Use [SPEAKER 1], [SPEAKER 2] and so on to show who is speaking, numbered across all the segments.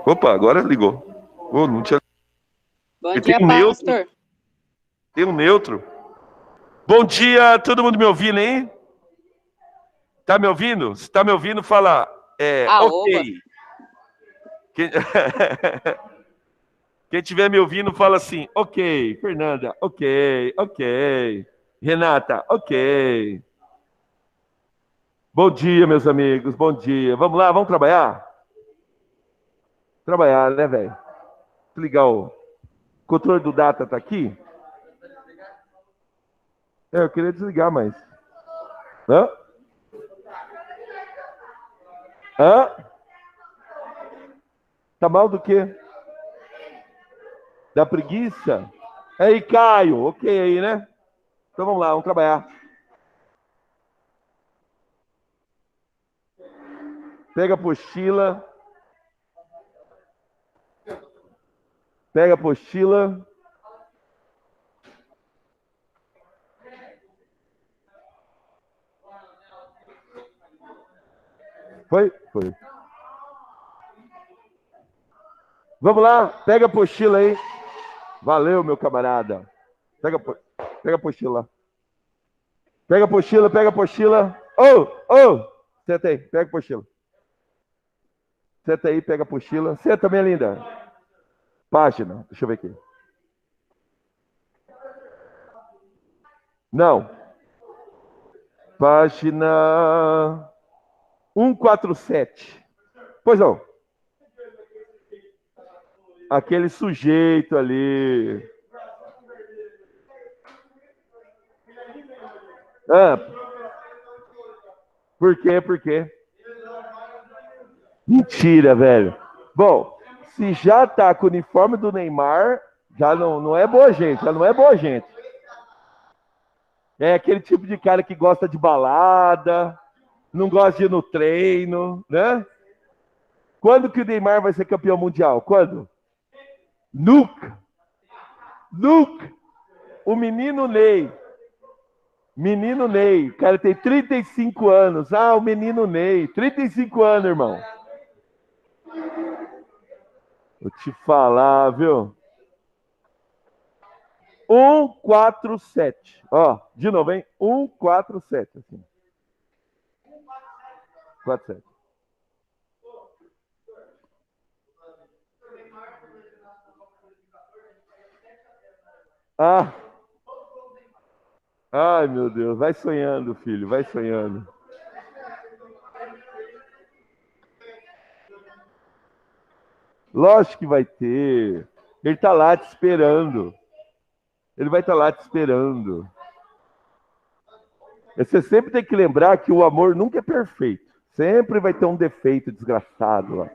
[SPEAKER 1] Opa, agora ligou. Oh, não tinha...
[SPEAKER 2] Bom
[SPEAKER 1] E tem
[SPEAKER 2] dia,
[SPEAKER 1] um neutro.
[SPEAKER 2] pastor.
[SPEAKER 1] Tem um neutro. Bom dia, todo mundo me ouvindo, hein? Tá me ouvindo? Se tá me ouvindo, fala
[SPEAKER 2] Aoba.
[SPEAKER 1] ok. Quem... Quem estiver me ouvindo, fala assim, ok. Fernanda, ok, ok. Renata, ok. Bom dia, meus amigos, bom dia. Vamos lá, vamos trabalhar? Trabalhar, né, velho? Ligar o controle do data tá aqui? Eu queria desligar, mas... Hã? Hã? Tá mal do quê? Da preguiça? Aí, Caio, ok aí, né? Então vamos lá, vamos trabalhar. Pega a apostila. Pega a apostila. Foi? Foi. Vamos lá, pega a apostila aí. Valeu, meu camarada. Pega a apostila. Pega a apostila, pega a apostila. Senta aí, pega a apostila. Senta aí, pega a apostila. Senta, minha linda. Página, deixa eu ver aqui. Não. Página 147. Pois não. Aquele sujeito ali. Ah, por quê? Por quê? Mentira, velho. Bom, se já tá com o uniforme do Neymar, já não é boa gente, já não é boa gente. É aquele tipo de cara que gosta de balada, não gosta de ir no treino, né? Quando que o Neymar vai ser campeão mundial? Quando? Nunca! Nunca! O menino Ney. Menino Ney. O cara tem 35 anos. Ah, o menino Ney. 35 anos, irmão. Vou te falar, viu? 147. Ó, de novo, hein? 147. Assim. 47. Ah. Ai, meu Deus. Vai sonhando, filho. Vai sonhando. Lógico que vai ter. Ele tá lá te esperando. Ele vai estar lá te esperando. Você sempre tem que lembrar que o amor nunca é perfeito. Sempre vai ter um defeito desgraçado lá.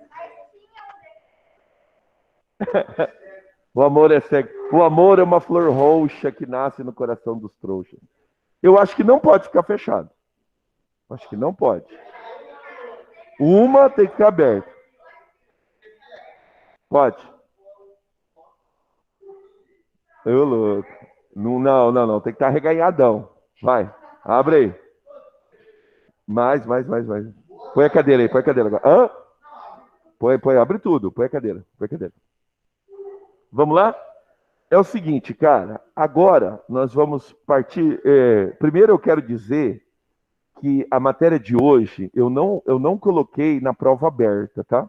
[SPEAKER 1] O amor é cego. O amor é uma flor roxa que nasce no coração dos trouxas. Eu acho que não pode ficar fechado. Acho que não pode. Uma tem que ficar aberta. Pode. Eu louco. Não. Tem que estar reganhadão. Vai. Abre aí. Mais. Põe a cadeira aí, põe a cadeira agora. Hã? Põe, abre tudo. Põe a cadeira. Põe a cadeira. Vamos lá? É o seguinte, cara. Agora nós vamos partir. Primeiro eu quero dizer que a matéria de hoje eu não coloquei na prova aberta, tá?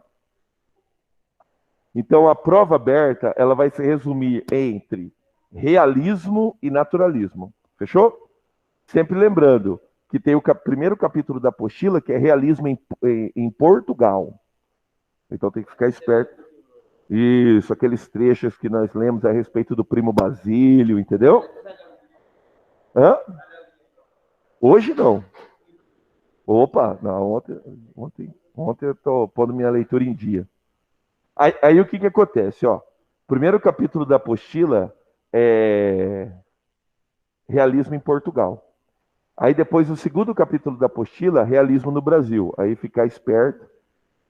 [SPEAKER 1] Então a prova aberta ela vai se resumir entre realismo e naturalismo. Fechou? Sempre lembrando que tem o primeiro capítulo da apostila que é realismo em Portugal. Então tem que ficar esperto. Isso, aqueles trechos que nós lemos a respeito do primo Basílio, entendeu? Hã? Hoje não. Opa, não, ontem eu tô pondo minha leitura em dia. Aí o que acontece, ó? Primeiro capítulo da apostila é realismo em Portugal. Aí depois o segundo capítulo da apostila, realismo no Brasil. Aí ficar esperto,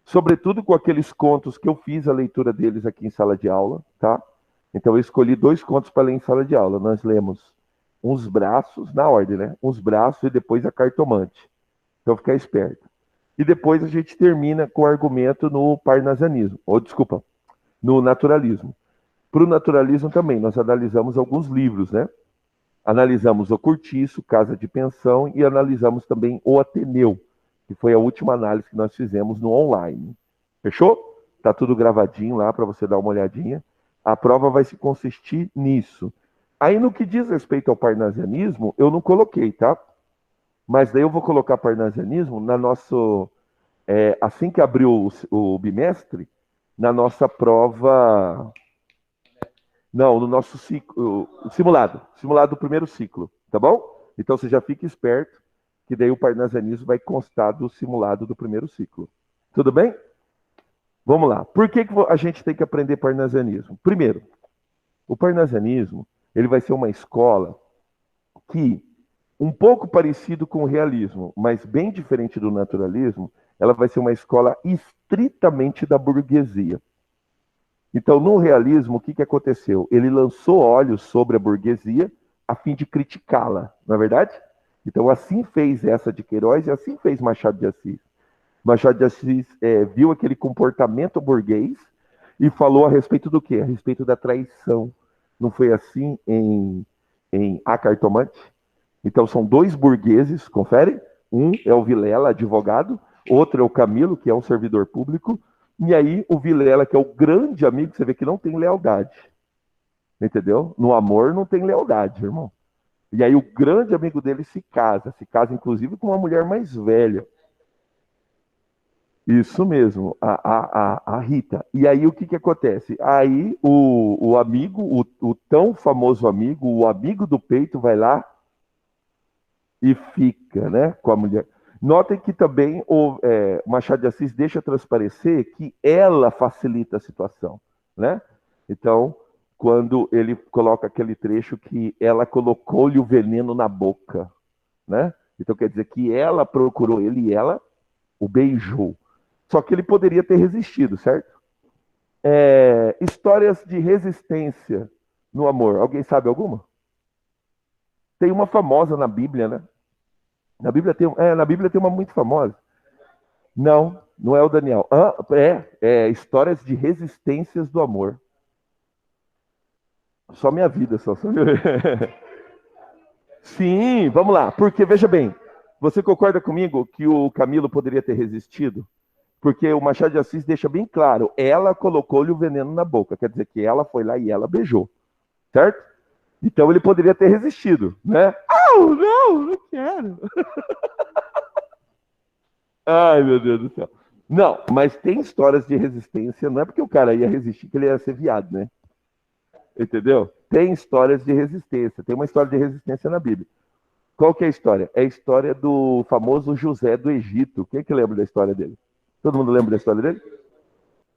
[SPEAKER 1] sobretudo com aqueles contos que eu fiz a leitura deles aqui em sala de aula, tá? Então eu escolhi 2 contos para ler em sala de aula. Nós lemos Uns Braços, na ordem, né? Uns Braços e depois a Cartomante. Então ficar esperto. E depois a gente termina com o argumento no parnasianismo, ou desculpa, no naturalismo. Para o naturalismo também, nós analisamos alguns livros, né? Analisamos o Curtiço, Casa de Pensão, e analisamos também o Ateneu, que foi a última análise que nós fizemos no online. Fechou? Tá tudo gravadinho lá para você dar uma olhadinha. A prova vai se consistir nisso. Aí, no que diz respeito ao parnasianismo, eu não coloquei, tá? Mas daí eu vou colocar parnasianismo na nosso. Assim que abriu o bimestre, na nossa prova. Não, no nosso ciclo, simulado do primeiro ciclo, tá bom? Então você já fica esperto, que daí o parnasianismo vai constar do simulado do primeiro ciclo. Tudo bem? Vamos lá. Por que a gente tem que aprender parnasianismo? Primeiro, o parnasianismo, ele vai ser uma escola que, um pouco parecido com o realismo, mas bem diferente do naturalismo, ela vai ser uma escola estritamente da burguesia. Então, no realismo, o que aconteceu? Ele lançou olhos sobre a burguesia a fim de criticá-la, não é verdade? Então, assim fez essa de Queiroz e assim fez Machado de Assis. Machado de Assis viu aquele comportamento burguês e falou a respeito do quê? A respeito da traição. Não foi assim em A Cartomante? Então, são dois burgueses, confere? Um é o Vilela, advogado, outro é o Camilo, que é um servidor público, e aí o Vilela, que é o grande amigo, você vê que não tem lealdade. Entendeu? No amor não tem lealdade, irmão. E aí o grande amigo dele se casa inclusive com uma mulher mais velha. Isso mesmo, a Rita. E aí o que acontece? Aí o amigo, o tão famoso amigo, o amigo do peito vai lá e fica, né, com a mulher. Notem que também o Machado de Assis deixa transparecer que ela facilita a situação, né? Então, quando ele coloca aquele trecho que ela colocou-lhe o veneno na boca, né? Então quer dizer que ela procurou ele e ela o beijou. Só que ele poderia ter resistido, certo? Histórias de resistência no amor. Alguém sabe alguma? Tem uma famosa na Bíblia, né? Na Bíblia tem uma muito famosa. Não, não é o Daniel. Histórias de resistências do amor. Só minha vida, só. Sim, vamos lá. Porque, veja bem, você concorda comigo que o Camilo poderia ter resistido? Porque o Machado de Assis deixa bem claro, ela colocou-lhe o veneno na boca, quer dizer que ela foi lá e ela beijou, certo? Então ele poderia ter resistido, né? Não quero. Ai, meu Deus do céu. Não, mas tem histórias de resistência, não é porque o cara ia resistir que ele ia ser viado, né? Entendeu? Tem histórias de resistência, tem uma história de resistência na Bíblia. Qual que é a história? É a história do famoso José do Egito. Quem é que lembra da história dele? Todo mundo lembra da história dele?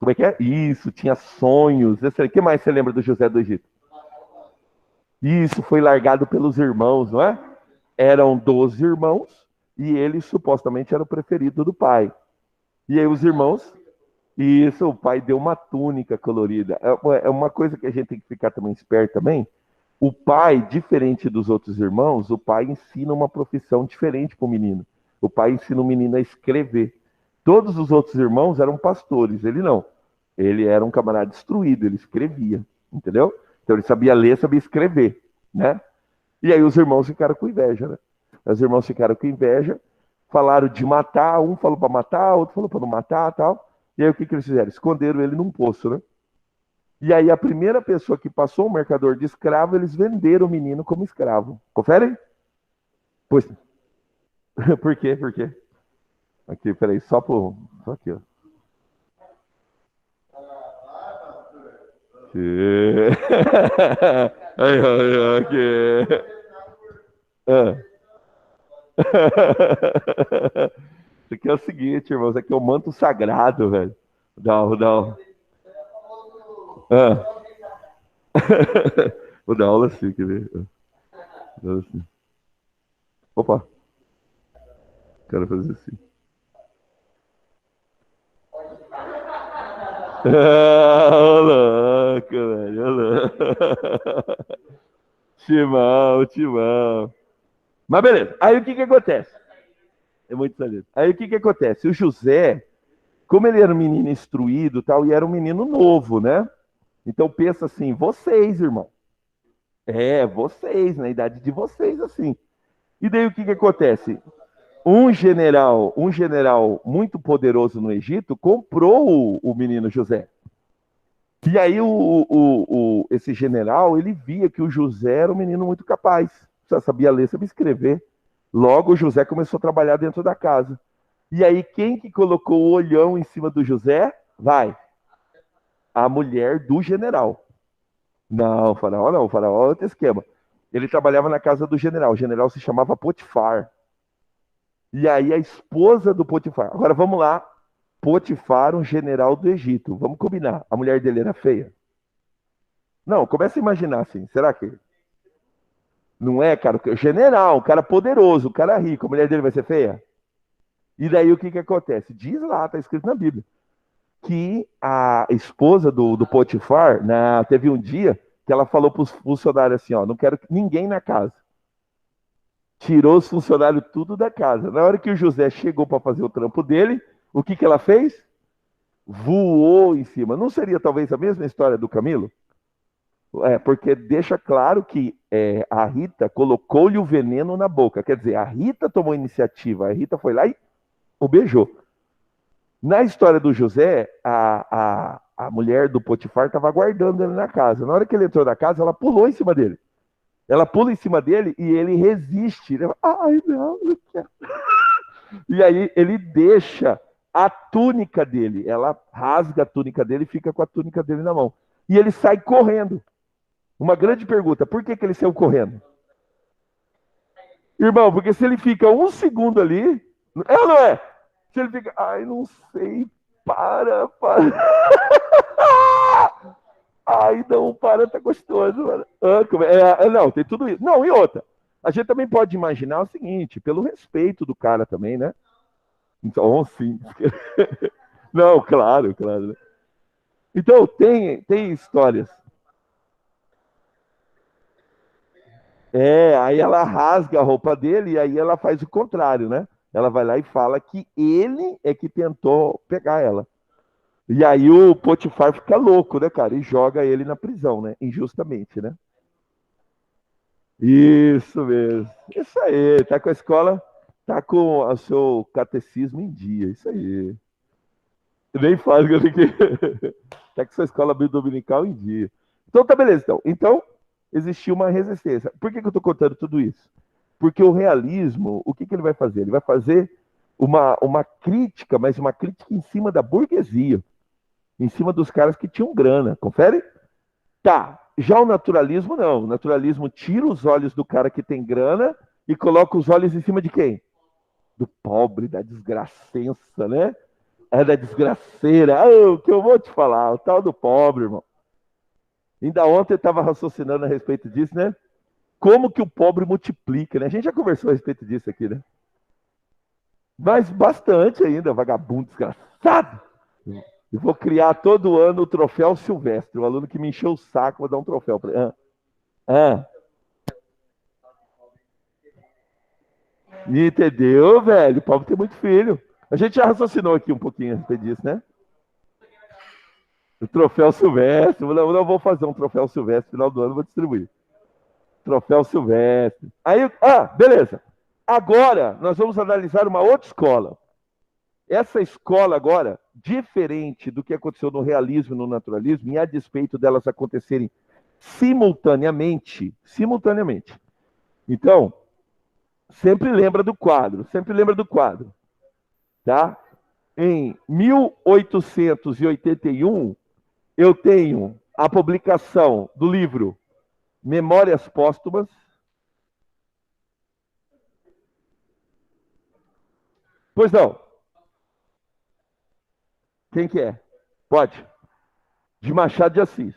[SPEAKER 1] Como é que é? Isso, tinha sonhos. O que mais você lembra do José do Egito? Isso, foi largado pelos irmãos, não é? Eram 12 irmãos e ele supostamente era o preferido do pai. E aí os irmãos, isso, o pai deu uma túnica colorida. É uma coisa que a gente tem que ficar também esperto também. O pai, diferente dos outros irmãos, o pai ensina uma profissão diferente para o menino. O pai ensina o menino a escrever. Todos os outros irmãos eram pastores, ele não. Ele era um camarada instruído, ele escrevia, entendeu? Então ele sabia ler, sabia escrever, né? E aí os irmãos ficaram com inveja, né? Os irmãos ficaram com inveja, falaram de matar, um falou para matar, outro falou para não matar, tal. E aí o que eles fizeram? Esconderam ele num poço, né? E aí a primeira pessoa que passou o marcador de escravo, eles venderam o menino como escravo. Confere? Pois. Por quê? Por quê? Aqui, peraí, só aqui, ó. Aí, ó, aqui. Ah. Isso aqui é o seguinte, irmão. Isso aqui é o manto sagrado, velho. Dá. Ah. Vou dar aula assim, quer ver? Dar aula assim. Opa, quero fazer assim. Ô louco, velho. Ô louco. Timão, timão. Mas beleza. Aí o que acontece? É muito talento. Aí o que acontece? O José, como ele era um menino instruído e tal, e era um menino novo, né? Então pensa assim, vocês, irmão. É, vocês, na idade de vocês, assim. E daí o que acontece? Um general muito poderoso no Egito comprou o menino José. E aí esse general, ele via que o José era um menino muito capaz. Já sabia ler, sabia escrever. Logo, o José começou a trabalhar dentro da casa. E aí, quem que colocou o olhão em cima do José? Vai, a mulher do general. Não, o faraó é outro esquema. Ele trabalhava na casa do general. O general se chamava Potifar. E aí, a esposa do Potifar. Agora, vamos lá. Potifar, um general do Egito. Vamos combinar. A mulher dele era feia? Não, começa a imaginar assim. Será que não é, cara? General, um cara poderoso, um cara rico. A mulher dele vai ser feia? E daí o que que acontece? Diz lá, tá escrito na Bíblia, que a esposa do Potifar, teve um dia que ela falou para os funcionários assim, ó, não quero ninguém na casa. Tirou os funcionários tudo da casa. Na hora que o José chegou para fazer o trampo dele, o que que ela fez? Voou em cima. Não seria talvez a mesma história do Camilo? É, porque deixa claro que a Rita colocou-lhe o veneno na boca. Quer dizer, a Rita tomou a iniciativa, a Rita foi lá e o beijou. Na história do José, a mulher do Potifar estava aguardando ele na casa. Na hora que ele entrou na casa, ela pulou em cima dele. Ela pula em cima dele e ele resiste. Ele fala, ai, não quero. E aí ele deixa a túnica dele. Ela rasga a túnica dele e fica com a túnica dele na mão. E ele sai correndo. Uma grande pergunta: por que ele saiu correndo? Irmão, porque se ele fica um segundo ali, é ou não é? Se ele fica, ai, não sei, para. Ai, não, para, tá gostoso, mano. Não, tem tudo isso. Não, e outra. A gente também pode imaginar o seguinte, pelo respeito do cara também, né? Então, sim. Não, claro, claro. Então, tem histórias. Aí ela rasga a roupa dele e aí ela faz o contrário, né? Ela vai lá e fala que ele é que tentou pegar ela. E aí o Potifar fica louco, né, cara? E joga ele na prisão, né? Injustamente, né? Isso mesmo. Isso aí. Tá com a escola, tá com o seu catecismo em dia. Isso aí. Nem faz que eu fiquei. Tá com a sua escola dominical em dia. Então tá beleza, então. Então, existiu uma resistência. Por que eu tô contando tudo isso? Porque o realismo, o que ele vai fazer? Ele vai fazer uma crítica, mas uma crítica em cima da burguesia, em cima dos caras que tinham grana. Confere? Tá. Já o naturalismo, não. O naturalismo tira os olhos do cara que tem grana e coloca os olhos em cima de quem? Do pobre, da desgracença, né? É da desgraceira. Ah, o que eu vou te falar? O tal do pobre, irmão. Ainda ontem eu estava raciocinando a respeito disso, né? Como que o pobre multiplica, né? A gente já conversou a respeito disso aqui, né? Mas bastante ainda, vagabundo desgraçado. Eu vou criar todo ano o troféu Silvestre. O aluno que me encheu o saco, vou dar um troféu para ele. Ah, entendeu, velho? O pobre tem muito filho. A gente já raciocinou aqui um pouquinho a respeito disso, né? O troféu Silvestre. Não vou fazer um troféu Silvestre no final do ano, vou distribuir. Troféu Silvestre. Aí, beleza. Agora nós vamos analisar uma outra escola. Essa escola agora, diferente do que aconteceu no realismo e no naturalismo, e a despeito delas acontecerem simultaneamente. Então, sempre lembra do quadro, tá? Em 1881, eu tenho a publicação do livro Memórias Póstumas. Pois não, quem que é? Pode. De Machado de Assis.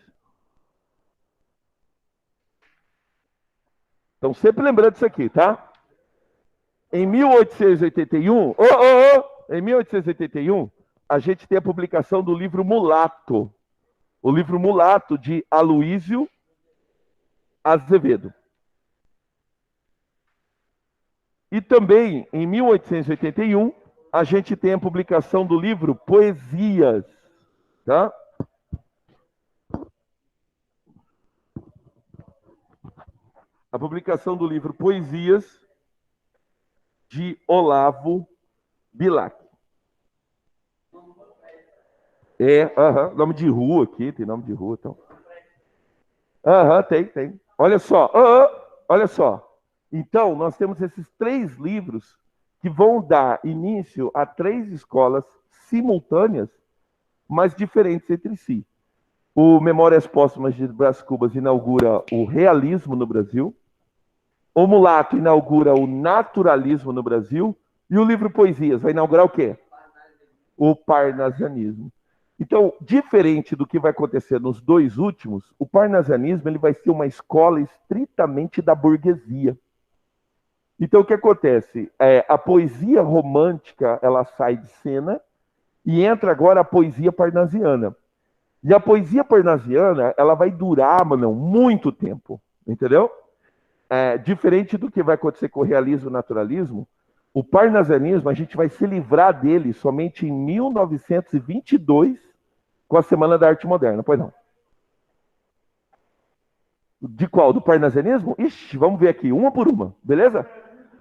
[SPEAKER 1] Então, sempre lembrando disso aqui, tá? Em 1881, em 1881, a gente tem a publicação do livro Mulato. O livro Mulato de Aloísio Azevedo. E também, em 1881, a gente tem a publicação do livro Poesias, tá? A publicação do livro Poesias, de Olavo Bilac. Nome de rua aqui, tem nome de rua, então. Tem. Olha só. Então, nós temos esses 3 livros que vão dar início a 3 escolas simultâneas, mas diferentes entre si. O Memórias Póstumas de Brás Cubas inaugura o realismo no Brasil. O Mulato inaugura o naturalismo no Brasil. E o livro Poesias vai inaugurar o quê? O parnasianismo. Então, diferente do que vai acontecer nos 2 últimos, o parnasianismo ele vai ser uma escola estritamente da burguesia. Então, o que acontece? A poesia romântica ela sai de cena e entra agora a poesia parnasiana. E a poesia parnasiana ela vai durar, mano, muito tempo, entendeu? Diferente do que vai acontecer com o realismo e o naturalismo, o parnasianismo a gente vai se livrar dele somente em 1922, com a Semana da Arte Moderna, pois não. De qual? Do parnasianismo? Ixi, vamos ver aqui, uma por uma, beleza?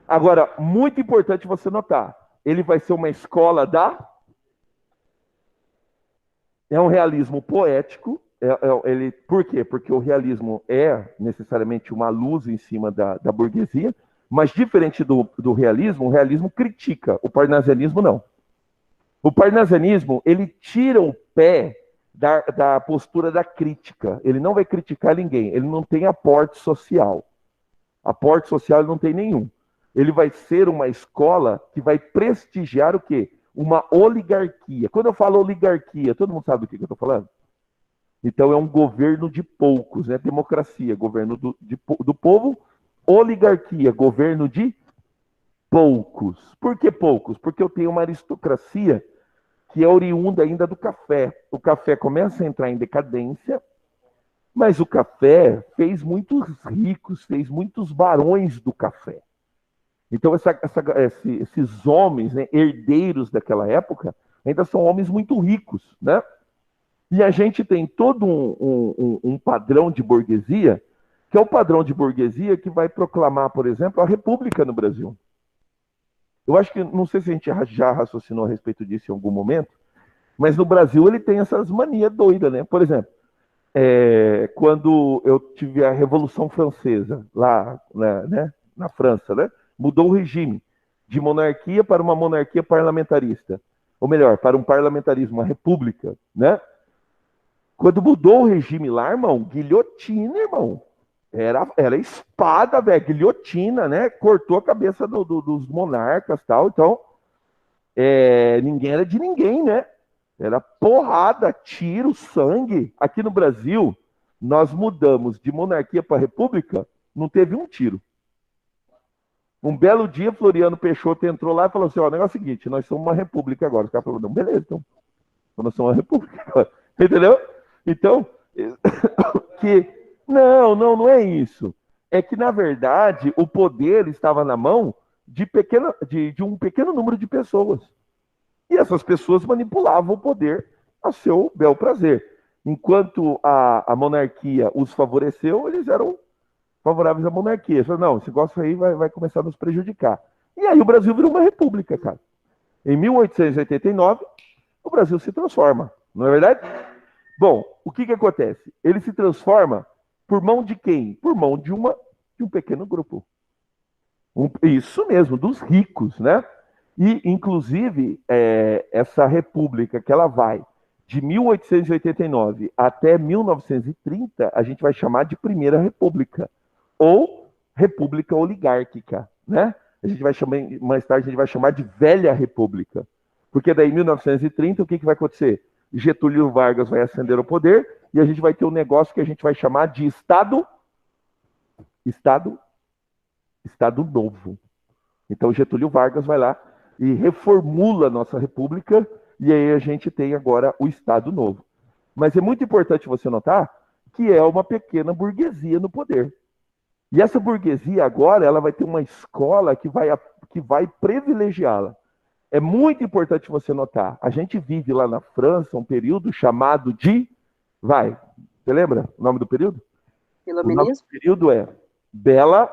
[SPEAKER 1] Agora, muito importante você notar, ele vai ser uma escola É um realismo poético, por quê? Porque o realismo é necessariamente uma luz em cima da burguesia, mas diferente do realismo, o realismo critica, o parnasianismo não. O parnasianismo, ele tira o pé da postura da crítica. Ele não vai criticar ninguém. Ele não tem aporte social. Aporte social ele não tem nenhum. Ele vai ser uma escola que vai prestigiar o quê? Uma oligarquia. Quando eu falo oligarquia, todo mundo sabe do que eu estou falando? Então é um governo de poucos, né? Democracia, governo do povo. Oligarquia, governo de poucos. Por que poucos? Porque eu tenho uma aristocracia que é oriunda ainda do café. O café começa a entrar em decadência, mas o café fez muitos ricos, fez muitos barões do café. Então, esses homens, né, herdeiros daquela época, ainda são homens muito ricos, né? E a gente tem todo um padrão de burguesia, que é o padrão de burguesia que vai proclamar, por exemplo, a República no Brasil. Eu acho que, não sei se a gente já raciocinou a respeito disso em algum momento, mas no Brasil ele tem essas manias doidas, né? Por exemplo, quando eu tive a Revolução Francesa, lá né, na França, né? Mudou o regime de monarquia para uma monarquia parlamentarista. Ou melhor, para um parlamentarismo, uma república, né? Quando mudou o regime lá, irmão, guilhotina, irmão. Era espada, velho, guilhotina, né? Cortou a cabeça dos monarcas e tal. Então, ninguém era de ninguém, né? Era porrada, tiro, sangue. Aqui no Brasil, nós mudamos de monarquia para república, não teve um tiro. Um belo dia, Floriano Peixoto entrou lá e falou assim, ó, o negócio é o seguinte, nós somos uma república agora. Os caras falaram, não, beleza, então nós somos uma república agora. Entendeu? Então, não é isso. É que, na verdade, o poder estava na mão de um pequeno número de pessoas. E essas pessoas manipulavam o poder a seu bel prazer. Enquanto a monarquia os favoreceu, eles eram favoráveis à monarquia. Falaram, não, esse negócio aí vai começar a nos prejudicar. E aí o Brasil virou uma república, cara. Em 1889, o Brasil se transforma, não é verdade? Bom, o que acontece? Ele se transforma por mão de quem? Por mão de um pequeno grupo. Isso mesmo, dos ricos, né? E, inclusive, essa república que ela vai de 1889 até 1930, a gente vai chamar de Primeira República, ou República Oligárquica, né? A gente vai chamar, mais tarde, a gente vai chamar de Velha República. Porque daí, em 1930, o que vai acontecer? Getúlio Vargas vai ascender ao poder e a gente vai ter um negócio que a gente vai chamar de Estado Novo. Então, Getúlio Vargas vai lá e reformula a nossa república e aí a gente tem agora o Estado Novo. Mas é muito importante você notar que é uma pequena burguesia no poder. E essa burguesia agora, ela vai ter uma escola que vai que vai privilegiá-la. É muito importante você notar. A gente vive lá na França um período chamado de... Você lembra o nome do período? O nome do período é Bela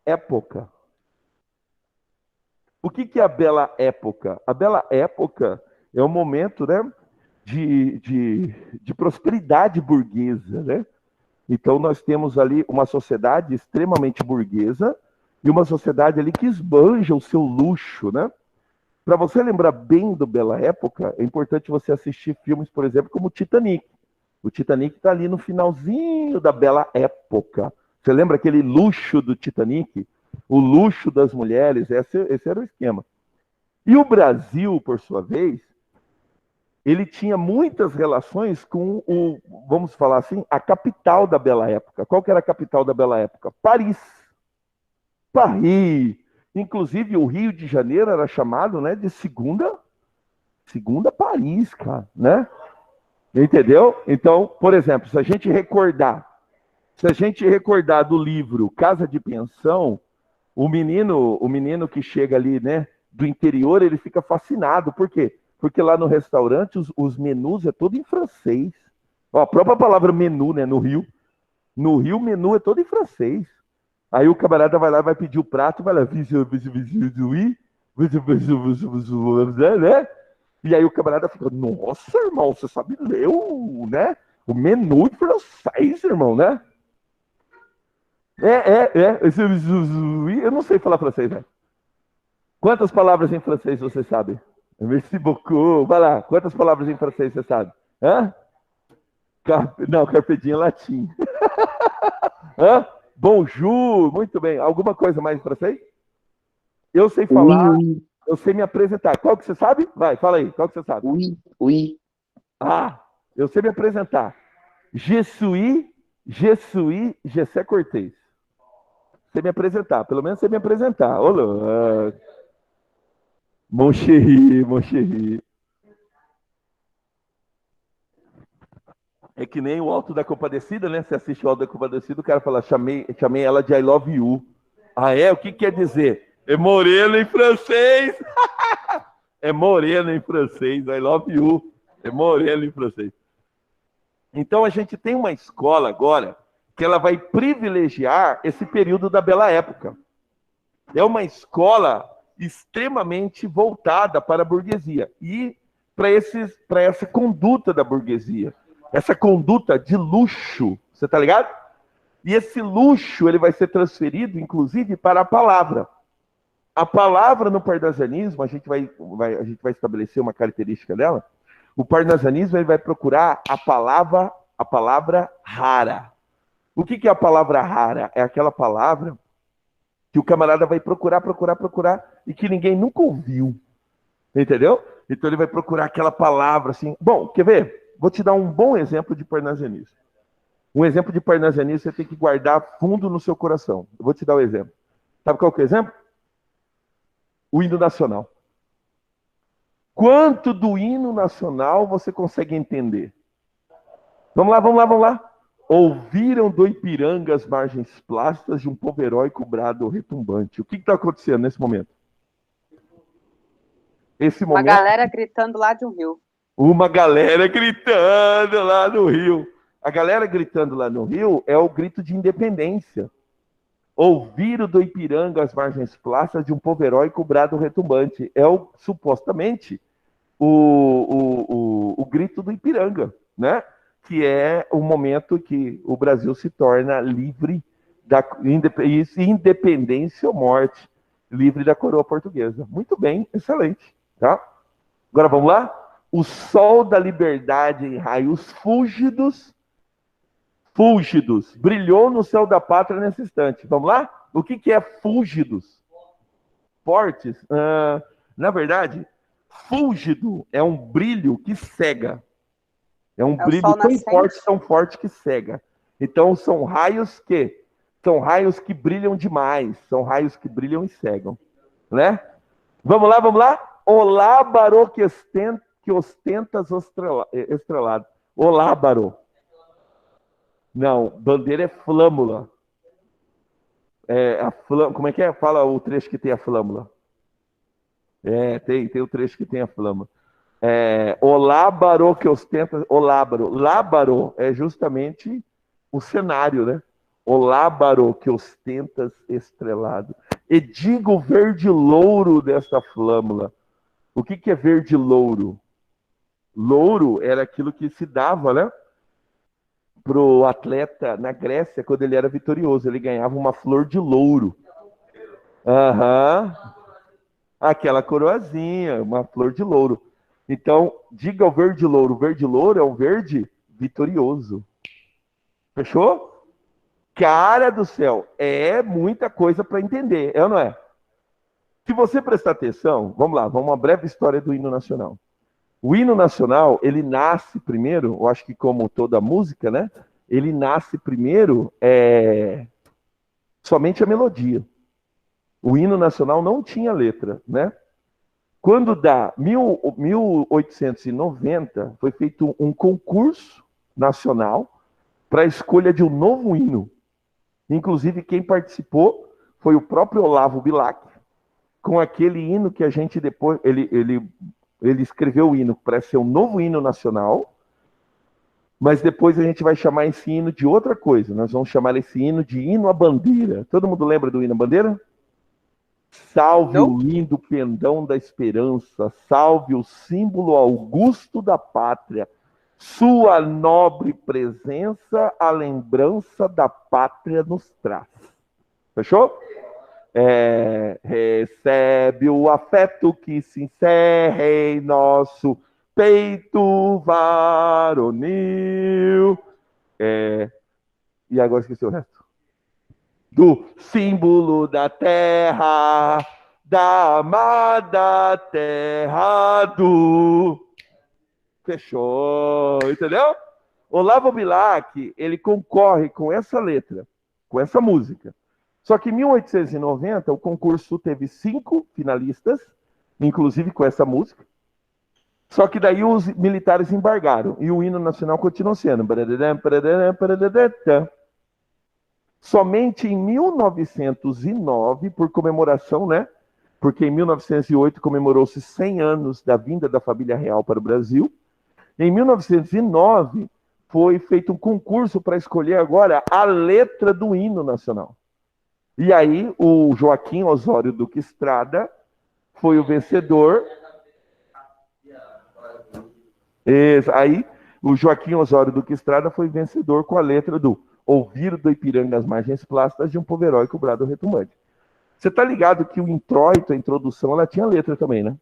[SPEAKER 1] Época. O que é a Bela Época? A Bela Época é um momento, né, de prosperidade burguesa, né? Então nós temos ali uma sociedade extremamente burguesa e uma sociedade ali que esbanja o seu luxo, né? Para você lembrar bem do Bela Época, é importante você assistir filmes, por exemplo, como Titanic. O Titanic está ali no finalzinho da Bela Época. Você lembra aquele luxo do Titanic? O luxo das mulheres, esse era o esquema. E o Brasil, por sua vez, ele tinha muitas relações com vamos falar assim, a capital da Bela Época. Qual que era a capital da Bela Época? Paris. Paris. Inclusive, o Rio de Janeiro era chamado, né, de segunda Paris, cara, né? Entendeu? Então, por exemplo, se a gente recordar do livro Casa de Pensão, o menino que chega ali, né, do interior, ele fica fascinado. Por quê? Porque lá no restaurante os menus é todo em francês. Ó, a própria palavra menu, né, no Rio, menu é todo em francês. Aí o camarada vai lá, vai pedir o prato, vai lá, né? E aí o camarada fica, nossa, irmão, você sabe ler o menu em francês, irmão, né? Eu não sei falar francês, né? Quantas palavras em francês você sabe? Merci beaucoup. Vai lá, quantas palavras em francês você sabe? Hã? Não, carpe diem é latim. Hã? Bonjour, muito bem. Alguma coisa mais em francês? Eu sei falar, eu sei me apresentar. Qual que você sabe? Vai, fala aí, qual que você sabe?
[SPEAKER 2] Oui.
[SPEAKER 1] Ah, eu sei me apresentar. Je sais Cortez. Sei me apresentar, pelo menos sei me apresentar. Olá. Mon chéri, mon chéri. É que nem o Alto da Compadecida, né? Você assiste o Alto da Compadecida, o cara fala, chamei ela de I love you. Ah, é? O que quer dizer? É moreno em francês. É moreno em francês, I love you. É moreno em francês. Então a gente tem uma escola agora que ela vai privilegiar esse período da Bela Época. É uma escola extremamente voltada para a burguesia e para essa conduta da burguesia, essa conduta de luxo, você tá ligado? E esse luxo ele vai ser transferido, inclusive, para a palavra. A palavra no parnasianismo, a gente vai estabelecer uma característica dela. O parnasianismo ele vai procurar a palavra rara. O que é a palavra rara? É aquela palavra que o camarada vai procurar e que ninguém nunca ouviu. Entendeu? Então ele vai procurar aquela palavra assim. Bom, quer ver? Vou te dar um bom exemplo de parnasianismo. Um exemplo de parnasianismo você tem que guardar fundo no seu coração. Eu vou te dar o exemplo. Sabe qual que é o exemplo? O hino nacional. Quanto do hino nacional você consegue entender? Vamos lá. Ouviram do Ipiranga as margens plásticas de um povo heróico brado retumbante. O que está acontecendo nesse momento?
[SPEAKER 3] Uma galera gritando lá de um rio.
[SPEAKER 1] Uma galera gritando lá no Rio. A galera gritando lá no Rio é o grito de independência. Ouviram do Ipiranga as margens plásticas de um povo heróico brado retumbante. É supostamente o grito do Ipiranga, né? Que é o momento que o Brasil se torna livre da independência ou morte, livre da coroa portuguesa. Muito bem, excelente. Tá? Agora vamos lá? O sol da liberdade em raios fúlgidos, brilhou no céu da pátria nesse instante. Vamos lá? O que é fúlgidos? Fortes? Na verdade, fúlgido é um brilho que cega. É um brilho tão forte que cega. Então são raios que brilham demais, são raios que brilham e cegam, né? Vamos lá. Olábaro que ostentas estrelado. Olábaro. Não, bandeira é flâmula. Como é que é? Fala o trecho que tem a flâmula. Tem o trecho que tem a flâmula. O lábaro que ostenta. O lábaro. Lábaro é justamente o cenário, né? O lábaro que ostentas estrelado. E digo verde louro desta flâmula. O que é verde louro? Louro era aquilo que se dava, né? Pro atleta na Grécia, quando ele era vitorioso. Ele ganhava uma flor de louro. Aham. Aquela coroazinha, uma flor de louro. Então, diga o verde louro. O verde louro é um verde vitorioso. Fechou? Cara do céu, é muita coisa para entender, é ou não é? Se você prestar atenção, vamos lá, vamos uma breve história do hino nacional. O hino nacional, ele nasce primeiro, eu acho que como toda música, né? Ele nasce primeiro somente a melodia. O hino nacional não tinha letra, né? Quando dá 1890, foi feito um concurso nacional para a escolha de um novo hino. Inclusive, quem participou foi o próprio Olavo Bilac, com aquele hino que a gente depois... Ele escreveu o hino para ser um novo hino nacional, mas depois a gente vai chamar esse hino de outra coisa. Nós vamos chamar esse hino de hino à bandeira. Todo mundo lembra do hino à bandeira? Salve o lindo pendão da esperança, salve o símbolo augusto da pátria, sua nobre presença, a lembrança da pátria nos traz. Fechou? Recebe o afeto que se encerra em nosso peito varonil. E agora esqueci o resto. Do símbolo da terra, da amada terra do... Fechou, entendeu? Olavo Bilac, ele concorre com essa letra, com essa música. Só que em 1890, o concurso teve 5 finalistas, inclusive com essa música. Só que daí os militares embargaram, e o hino nacional continuou sendo... Somente em 1909, por comemoração, né? Porque em 1908 comemorou-se 100 anos da vinda da família real para o Brasil. Em 1909, foi feito um concurso para escolher agora a letra do hino nacional. E aí, o Joaquim Osório Duque Estrada foi o vencedor. Aí, o Joaquim Osório Duque Estrada foi vencedor com a letra do Ouvir do Ipiranga as margens plásticas de um povo heróico brado retumbante. Você tá ligado que o introito, a introdução, ela tinha letra também, né?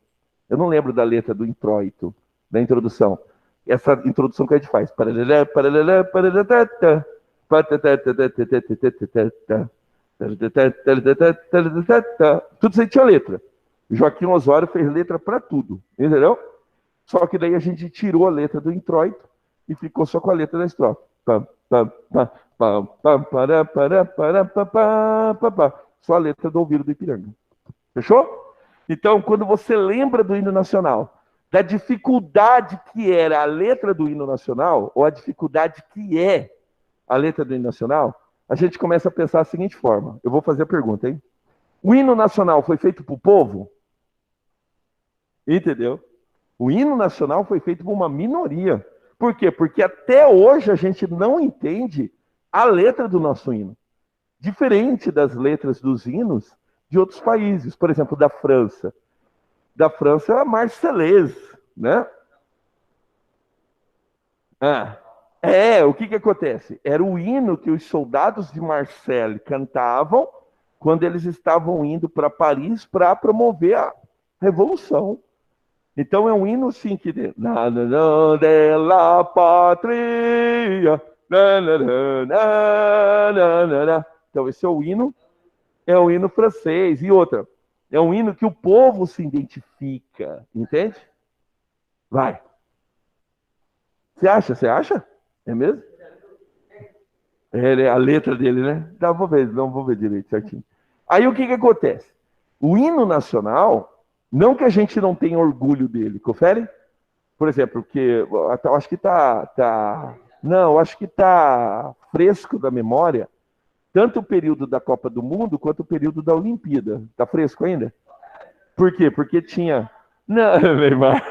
[SPEAKER 1] Eu não lembro da letra do introito, da introdução. Essa introdução que a gente faz. Tudo isso aí tinha letra. Joaquim Osório fez letra para tudo, entendeu? Só que daí a gente tirou a letra do introito e ficou só com a letra da estrofe. Só a letra do Ouvido do Ipiranga. Fechou? Então, quando você lembra do hino nacional, da dificuldade que era a letra do hino nacional, ou a dificuldade que é a letra do hino nacional, a gente começa a pensar da seguinte forma. Eu vou fazer a pergunta, hein? O hino nacional foi feito para o povo? Entendeu? O hino nacional foi feito por uma minoria. Por quê? Porque até hoje a gente não entende a letra do nosso hino. Diferente das letras dos hinos de outros países. Por exemplo, da França. Da França é a Marseillaise, né? O que acontece? Era o hino que os soldados de Marseille cantavam quando eles estavam indo para Paris para promover a Revolução. Então é um hino sim que de la pátria. Então esse é o hino francês. E outra, é um hino que o povo se identifica, entende? Vai. Você acha? É mesmo? A letra dele, né? Tá, vou ver direito certinho. Aí o que acontece? O hino nacional, não que a gente não tenha orgulho dele, confere? Por exemplo, porque eu acho que tá fresco da memória tanto o período da Copa do Mundo quanto o período da Olimpíada. Tá fresco ainda? Por quê? Porque tinha... Não, Neymar.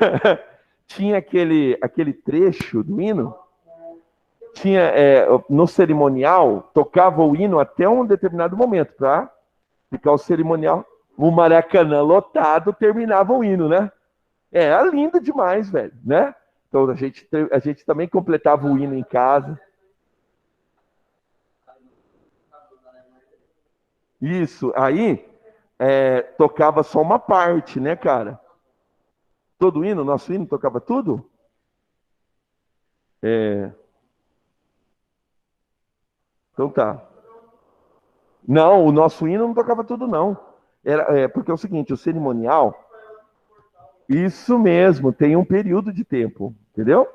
[SPEAKER 1] Tinha aquele trecho do hino, tinha no cerimonial, tocava o hino até um determinado momento, para ficar o cerimonial. O Maracanã lotado, terminava o hino, né? Era lindo demais, velho, né? Então a gente também completava o hino em casa. Isso, aí tocava só uma parte, né, cara? Todo hino, nosso hino tocava tudo? Então tá. Não, o nosso hino não tocava tudo, não. Porque é o seguinte, o cerimonial, isso mesmo, tem um período de tempo, entendeu?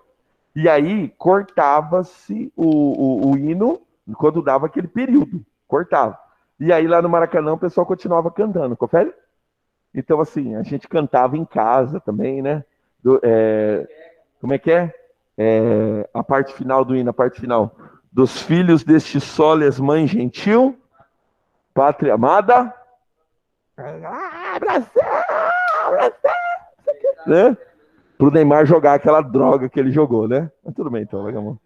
[SPEAKER 1] E aí cortava-se o hino quando dava aquele período, cortava. E aí lá no Maracanã o pessoal continuava cantando, confere? Então assim, a gente cantava em casa também, né? Como é que é? A parte final do hino, a parte final. Dos filhos deste soles, mãe gentil, pátria amada. Brasil, Brasil, né? Pro Neymar jogar aquela droga que ele jogou, né? Mas tudo bem, então, larga a mão.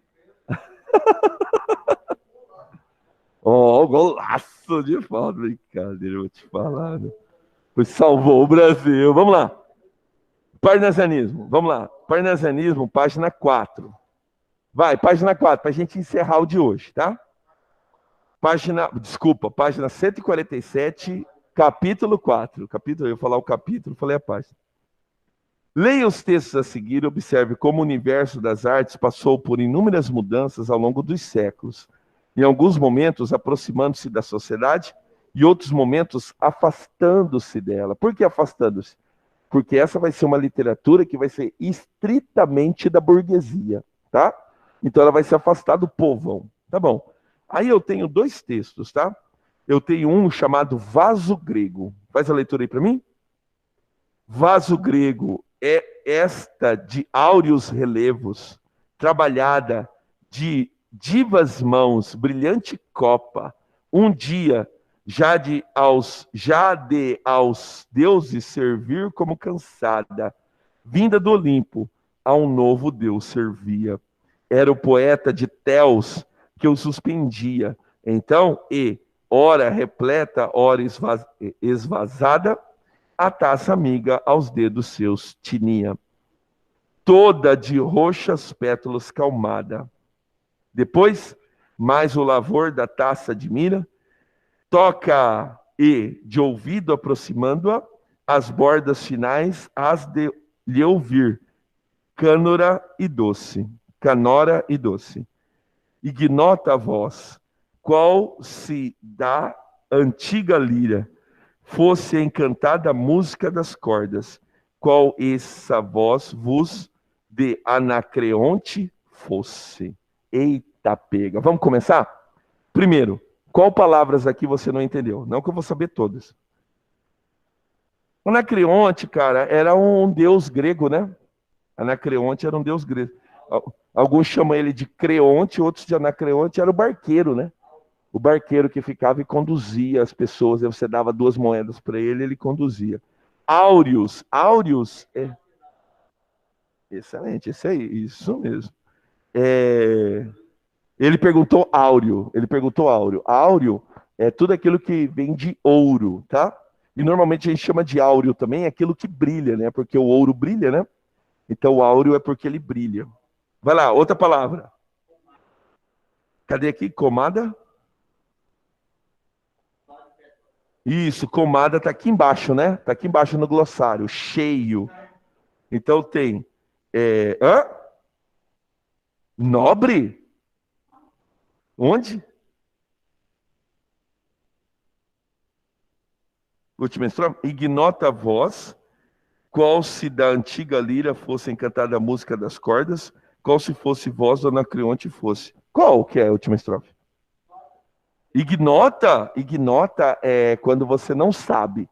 [SPEAKER 1] Ó, golaço de falta, brincadeira, eu vou te falar, né? Pois salvou o Brasil. Vamos lá. Parnasianismo, vamos lá. Parnasianismo, página 4. Vai, página 4, para a gente encerrar o de hoje, tá? Página 147, capítulo 4. Eu ia falar o capítulo, falei a página. Leia os textos a seguir e observe como o universo das artes passou por inúmeras mudanças ao longo dos séculos. Em alguns momentos, aproximando-se da sociedade e outros momentos, afastando-se dela. Por que afastando-se? Porque essa vai ser uma literatura que vai ser estritamente da burguesia, tá? Então ela vai se afastar do povão, tá bom? Aí eu tenho dois textos, tá? Eu tenho um chamado Vaso Grego. Faz a leitura aí para mim. Vaso grego é esta de áureos relevos, trabalhada de divas mãos, brilhante copa, um dia já de aos deuses servir como cansada, vinda do Olimpo, a um novo Deus servia. Era o poeta de Teos que o suspendia. Então, ora repleta, ora esvazada, a taça amiga aos dedos seus tinha, toda de roxas pétalas calmada. Depois, mais o lavor da taça admira, toca de ouvido aproximando-a, as bordas finais as de lhe ouvir, canora e doce. Ignota a voz, qual se da antiga lira, fosse a encantada música das cordas, qual essa voz vos de Anacreonte fosse. Eita pega. Vamos começar? Primeiro, qual palavras aqui você não entendeu? Não que eu vou saber todas. Anacreonte, cara, era um deus grego, né? Anacreonte era um deus grego. Alguns chamam ele de Creonte, outros de Anacreonte, era o barqueiro, né? O barqueiro que ficava e conduzia as pessoas, aí você dava 2 moedas para ele, ele conduzia. Áureos é... Excelente, esse aí, isso mesmo. Ele perguntou áureo. Áureo é tudo aquilo que vem de ouro, tá? E normalmente a gente chama de áureo também aquilo que brilha, né? Porque o ouro brilha, né? Então o áureo é porque ele brilha. Vai lá, outra palavra. Cadê aqui? Comada? Isso, comada está aqui embaixo, né? Está aqui embaixo no glossário, cheio. Então tem nobre? Onde? Última estrofe. Ignota a voz, qual se da antiga lira fosse encantada a música das cordas, qual se fosse voz do Anacreonte fosse. Qual que é a última estrofe? Ignota é quando você não sabe.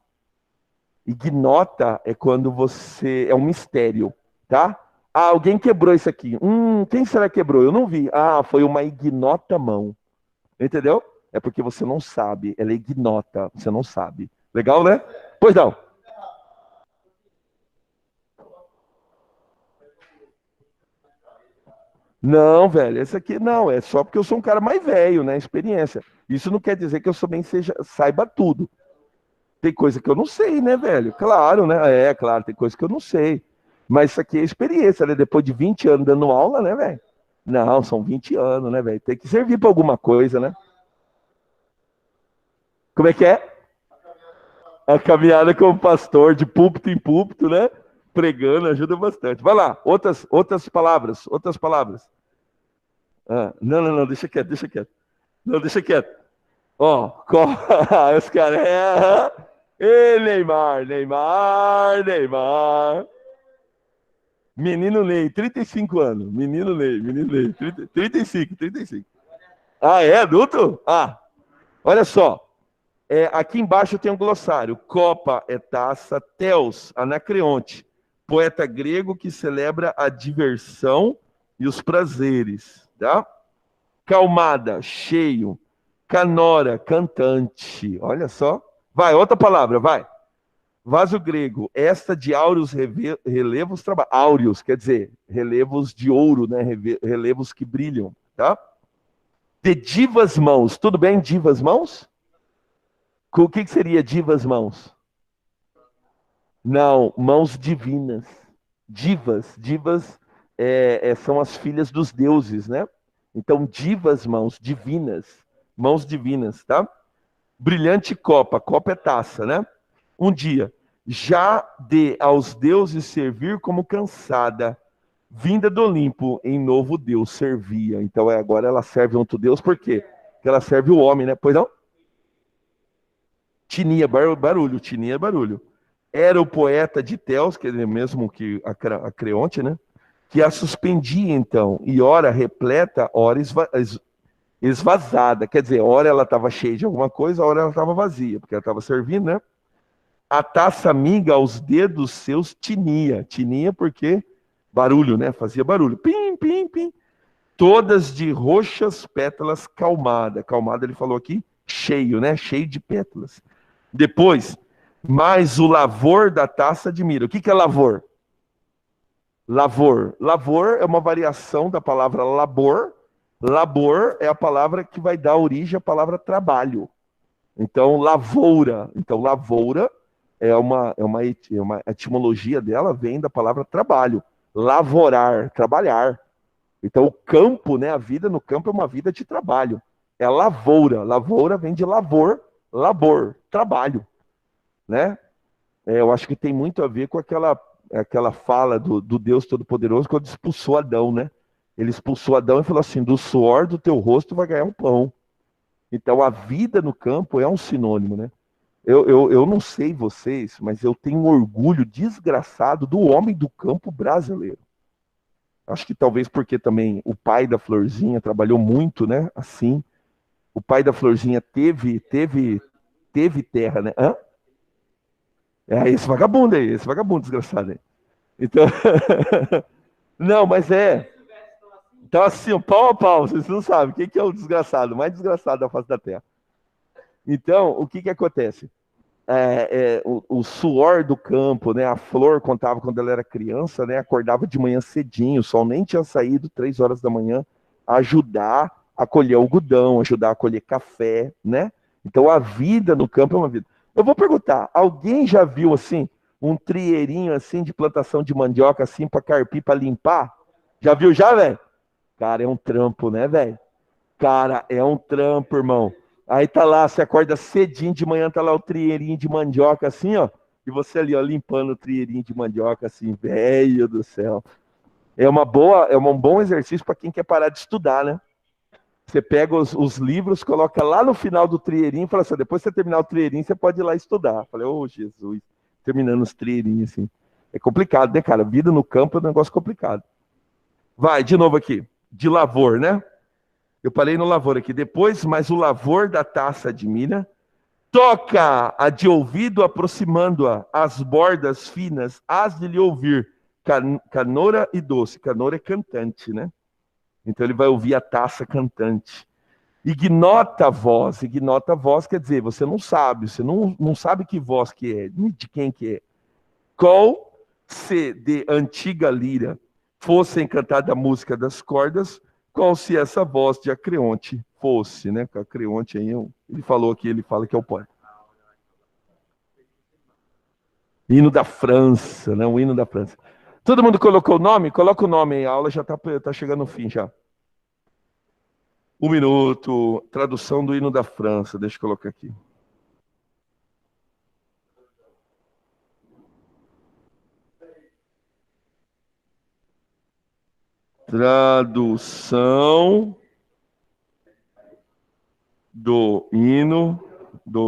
[SPEAKER 1] Ignota é quando você... É um mistério, tá? Ah, alguém quebrou isso aqui. Quem será que quebrou? Eu não vi. Ah, foi uma ignota mão. Entendeu? é porque você não sabe. Ela é ignota, você não sabe. Legal, né? Pois não. Não, velho, esse aqui não, é só porque eu sou um cara mais velho, né? Experiência. Isso não quer dizer que eu também saiba tudo. Tem coisa que eu não sei, né, velho? Claro, né? É, claro, tem coisa que eu não sei. Mas isso aqui é experiência, né? Depois de 20 anos dando aula, né, velho? Não, são 20 anos, né, velho? Tem que servir para alguma coisa, né? Como é que é? A caminhada como pastor, de púlpito em púlpito, né? Pregando, ajuda bastante. Vai lá, outras palavras, outras palavras. Não, não, não, deixa quieto, deixa quieto. Não, deixa quieto. Ó, os caras. Neymar, Neymar, Neymar. Menino Ney, 35 anos. Menino Ney, 35, 35. Ah, é adulto? Olha só. Aqui embaixo tem um glossário. Copa é taça, Theos, Anacreonte, poeta grego que celebra a diversão e os prazeres. Tá? Calmada, cheio. Canora, cantante. Olha só. Vai, outra palavra, vai. Vaso grego, esta de áureos relevos, áureos, quer dizer, relevos de ouro, né? Relevos que brilham, tá? De divas mãos, tudo bem, divas mãos? O que seria divas mãos? Não, mãos divinas. Divas são as filhas dos deuses, né? Então, divas mãos divinas, tá? Brilhante copa, copa é taça, né? Um dia, já de aos deuses servir como cansada, vinda do Olimpo, em novo Deus servia. Então agora ela serve outro Deus, por quê? Porque ela serve o homem, né? Pois não? Tinia, barulho, tinia, barulho. Era o poeta de Theos, que é o mesmo que a Creonte, né? Que a suspendia, então, e ora repleta, ora esvazada. Quer dizer, ora ela estava cheia de alguma coisa, ora ela estava vazia, porque ela estava servindo, né? A taça amiga aos dedos seus tinia. Tinia porque barulho, né? Fazia barulho. Pim, pim, pim. Todas de roxas pétalas calmada. Calmada ele falou aqui, cheio, né? Cheio de pétalas. Depois, mais o lavor da taça admira. O que é lavor? Lavor. Lavor é uma variação da palavra labor. Labor é a palavra que vai dar origem à palavra trabalho. Então, lavoura. Então, lavoura é uma etimologia dela, vem da palavra trabalho. Lavorar, trabalhar. Então, o campo, né, a vida no campo é uma vida de trabalho. É lavoura. Lavoura vem de lavor, labor, trabalho. Né? Eu acho que tem muito a ver com aquela fala do Deus Todo-Poderoso quando expulsou Adão, né? Ele expulsou Adão e falou assim: do suor do teu rosto vai ganhar um pão. Então, a vida no campo é um sinônimo, né? Eu não sei vocês, mas eu tenho um orgulho desgraçado do homem do campo brasileiro. Acho que talvez porque também o pai da Florzinha trabalhou muito, né? Assim, o pai da Florzinha teve terra, né? Esse vagabundo desgraçado aí. Então, não, mas é. Então, assim, pau a pau, vocês não sabem quem é o desgraçado, o mais desgraçado da face da terra. Então, o que acontece? O suor do campo, né? A Flor contava quando ela era criança, né? Acordava de manhã cedinho, o sol nem tinha saído, 3 horas da manhã, a ajudar a colher algodão, ajudar a colher café, né? Então a vida no campo é uma vida. Eu vou perguntar, alguém já viu assim um trieirinho assim de plantação de mandioca assim para carpir, para limpar? Já viu já, velho? Cara, é um trampo, né, velho? Cara, é um trampo, irmão. Aí tá lá, você acorda cedinho de manhã, tá lá o trieirinho de mandioca assim, ó. E você ali, ó, limpando o trieirinho de mandioca assim, velho do céu. É um bom exercício para quem quer parar de estudar, né? Você pega os livros, coloca lá no final do trieirinho e fala assim: depois que você terminar o trieirinho, você pode ir lá estudar. Falei, ô Jesus, terminando os trieirinhos assim. É complicado, né, cara? Vida no campo é um negócio complicado. Vai, de novo aqui. De lavor, né? Eu parei no lavor aqui. Depois, mas o lavor da taça de mina toca a de ouvido, aproximando-a, as bordas finas, as de lhe ouvir. Canora e doce. Canora é cantante, né? Então ele vai ouvir a taça cantante. Ignota voz quer dizer, você não sabe que voz que é, de quem que é. Qual se de antiga lira fosse encantada a música das cordas, qual se essa voz de Acreonte fosse, né? Acreonte aí, ele falou aqui, ele fala que é o poeta. Hino da França, né? O hino da França. Todo mundo colocou o nome? Coloca o nome aí, a aula já tá chegando no fim já. 1 minuto, tradução do hino da França, deixa eu colocar aqui. Tradução do hino da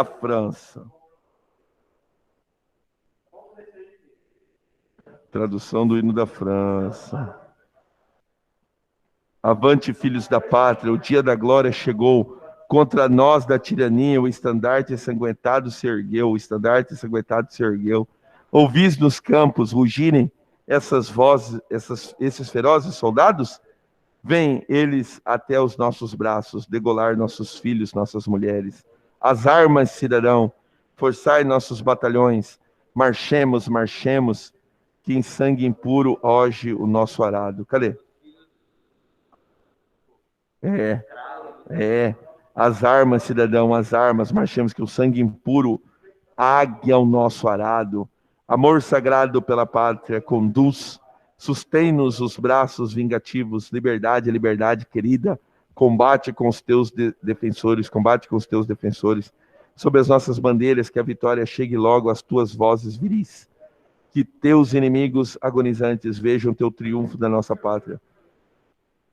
[SPEAKER 1] França. Tradução do hino da França. Avante, filhos da pátria, o dia da glória chegou. Contra nós da tirania, o estandarte ensanguentado se ergueu, o estandarte ensanguentado se ergueu. Ouvis nos campos rugirem essas vozes, esses ferozes soldados? Vêm eles até os nossos braços, degolar nossos filhos, nossas mulheres. As armas, cidadão, forçai nossos batalhões. Marchemos, marchemos, que em sangue impuro hoje o nosso arado. Cadê? É, é. As armas, cidadão, as armas, marchemos, que o sangue impuro águia o nosso arado. Amor sagrado pela pátria conduz, sustém-nos os braços vingativos, liberdade, liberdade querida, combate com os teus defensores, combate com os teus defensores, sob as nossas bandeiras, que a vitória chegue logo às tuas vozes viris, que teus inimigos agonizantes vejam teu triunfo da nossa pátria.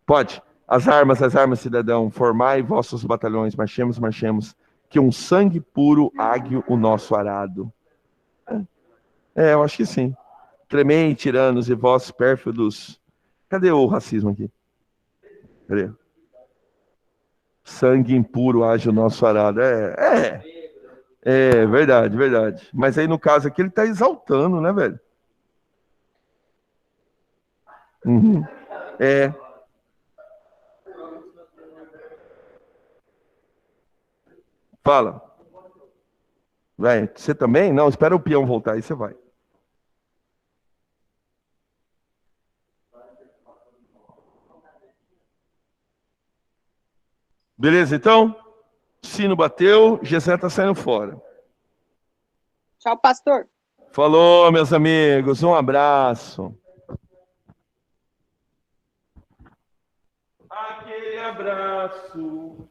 [SPEAKER 1] Pode. As armas, cidadão, formai vossos batalhões, marchemos, marchemos, que um sangue puro águe o nosso arado. Eu acho que sim. Tremei, tiranos, e vós, pérfidos. Cadê o racismo aqui? Cadê? Sangue impuro age o nosso arado. Verdade, verdade. Mas aí no caso aqui ele está exaltando, né, velho? Uhum. É. Fala. Vai, você também? Não, espera o peão voltar, aí você vai. Beleza, então? Sino bateu, Gessé tá saindo fora.
[SPEAKER 3] Tchau, pastor.
[SPEAKER 1] Falou, meus amigos, um abraço. Aquele abraço.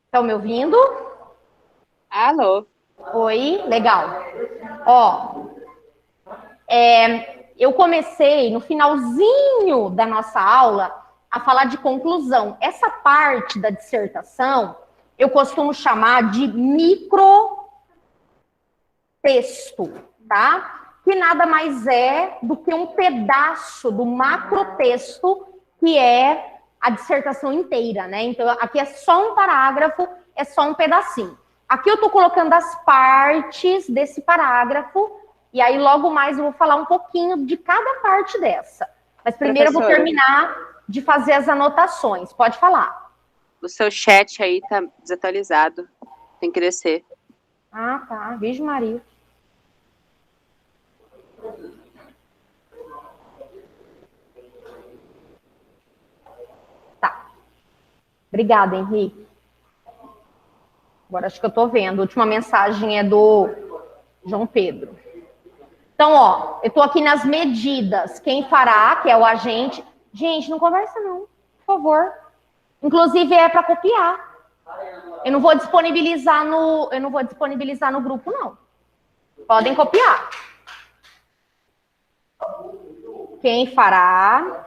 [SPEAKER 2] Estão me ouvindo?
[SPEAKER 3] Alô?
[SPEAKER 2] Oi, legal. Ó, eu comecei no finalzinho da nossa aula a falar de conclusão. Essa parte da dissertação eu costumo chamar de microtexto, tá? Que nada mais é do que um pedaço do macrotexto que é a dissertação inteira, né? Então, aqui é só um parágrafo, é só um pedacinho. Aqui eu estou colocando as partes desse parágrafo, e aí logo mais eu vou falar um pouquinho de cada parte dessa. Mas primeiro eu vou terminar de fazer as anotações. Pode falar.
[SPEAKER 3] O seu chat aí tá desatualizado. Tem que descer.
[SPEAKER 2] Ah, tá. Virgem Maria. Tá. Obrigada, Henrique. Agora acho que eu tô vendo. A última mensagem é do João Pedro. Então, ó, eu tô aqui nas medidas. Quem fará, que é o agente. Gente, não conversa não, por favor. Inclusive é para copiar. Eu não vou disponibilizar no grupo, não. Podem copiar. Quem fará?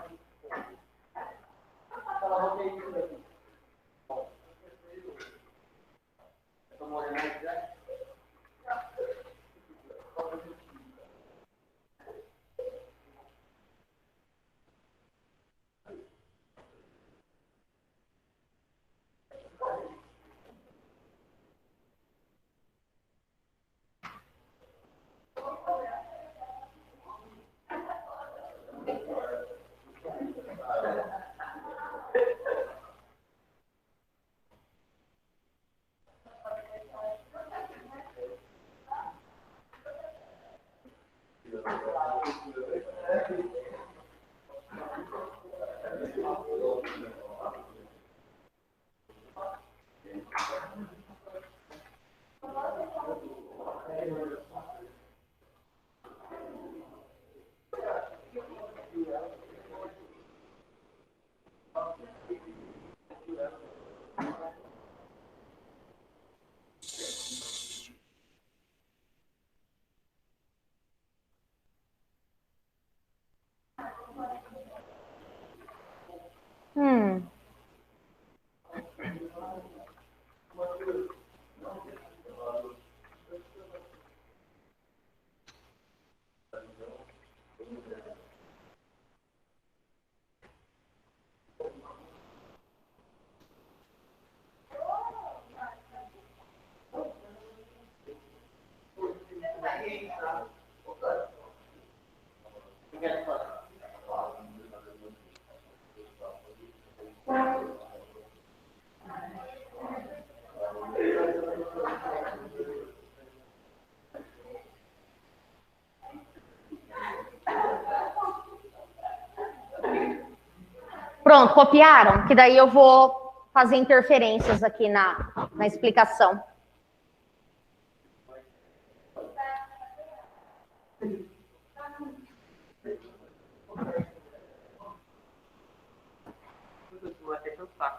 [SPEAKER 2] Pronto, copiaram? Que daí eu vou fazer interferências aqui na explicação.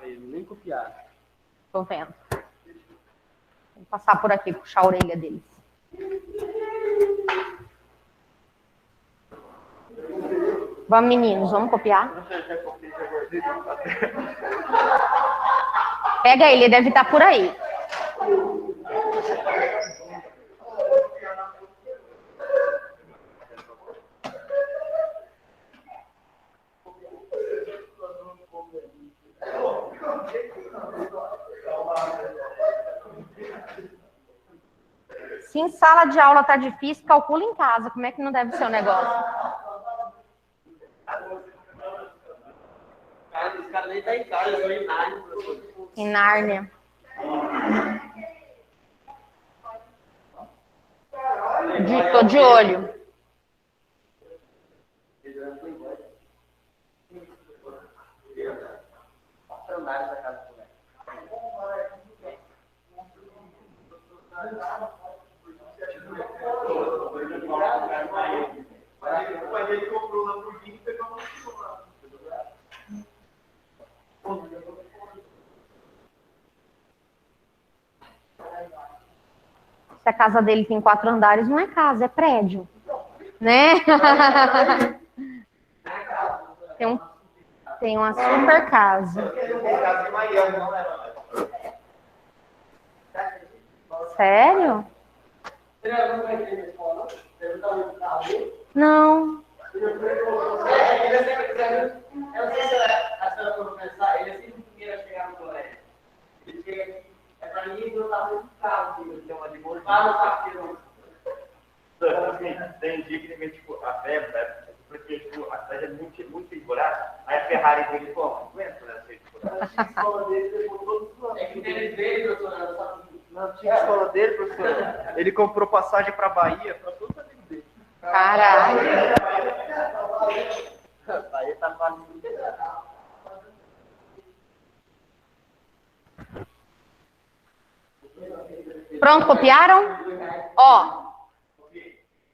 [SPEAKER 4] Nem copiar.
[SPEAKER 2] Tô vendo. Vou passar por aqui, puxar a orelha deles. Vamos, meninos, vamos copiar? Pega ele deve estar por aí. Se em sala de aula tá difícil, calcula em casa. Como é que não deve ser o negócio?
[SPEAKER 4] Os caras nem tá em casa, eu tô em Nárnia.
[SPEAKER 2] Em Nárnia. Tô de olho.
[SPEAKER 4] Ele comprou lá por 20 e pegou uma lá.
[SPEAKER 2] Se a casa dele tem 4 andares, não é casa, é prédio. Né? Tem uma super casa. Sério? Não.
[SPEAKER 4] Eu não sei se a senhora for pensar, ele é sempre o primeiro a chegar no colégio. Ele chega aqui, é pra ninguém botar muito carro, ele tem uma de boa, para no parqueiro. Tem dia que ele tipo, a febre, né? Porque tipo, a cidade é muito segurada, aí a Ferrari dele, pô, não aguenta, né? A escola dele, ele comprou todos os anos. É que teve dele, professor, na antiga escola dele, professor, ele comprou passagem pra Bahia, pra todos os amigos dele.
[SPEAKER 2] Caralho.
[SPEAKER 4] Aí tá fazendo.
[SPEAKER 2] Pronto, copiaram? Ó.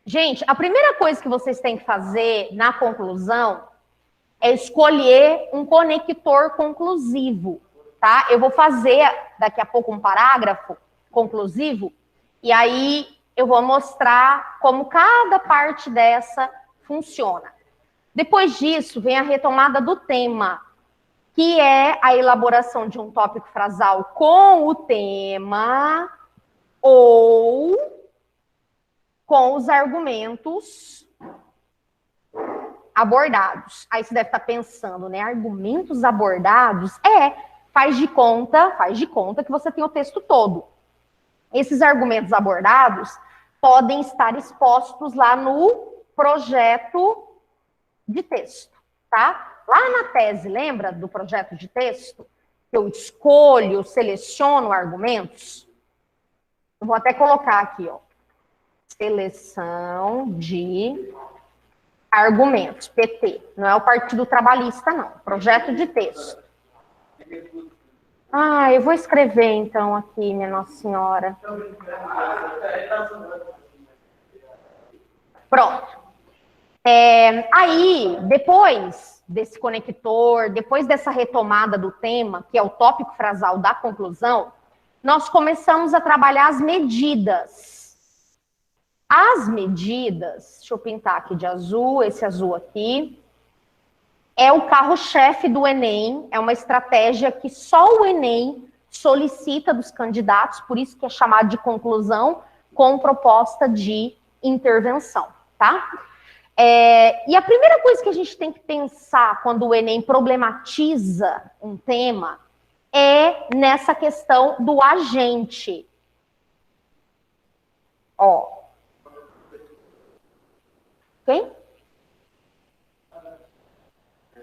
[SPEAKER 2] Gente, a primeira coisa que vocês têm que fazer na conclusão é escolher um conector conclusivo, tá? Eu vou fazer daqui a pouco um parágrafo conclusivo e aí eu vou mostrar como cada parte dessa funciona. Depois disso, vem a retomada do tema, que é a elaboração de um tópico frasal com o tema ou com os argumentos abordados. Aí você deve estar pensando, né? Argumentos abordados? Faz de conta que você tem o texto todo. Esses argumentos abordados podem estar expostos lá no projeto de texto, tá? Lá na tese, lembra do projeto de texto? Eu escolho, seleciono argumentos. Eu vou até colocar aqui, ó. Seleção de argumentos, PT. Não é o Partido Trabalhista, não. Projeto de texto. Ah, eu vou escrever, então, aqui, minha Nossa Senhora. Pronto. Aí, depois desse conector, depois dessa retomada do tema, que é o tópico frasal da conclusão, nós começamos a trabalhar as medidas. As medidas, deixa eu pintar aqui de azul, esse azul aqui, é o carro-chefe do Enem, é uma estratégia que só o Enem solicita dos candidatos, por isso que é chamado de conclusão com proposta de intervenção, tá? E a primeira coisa que a gente tem que pensar quando o Enem problematiza um tema é nessa questão do agente. Ó. Quem?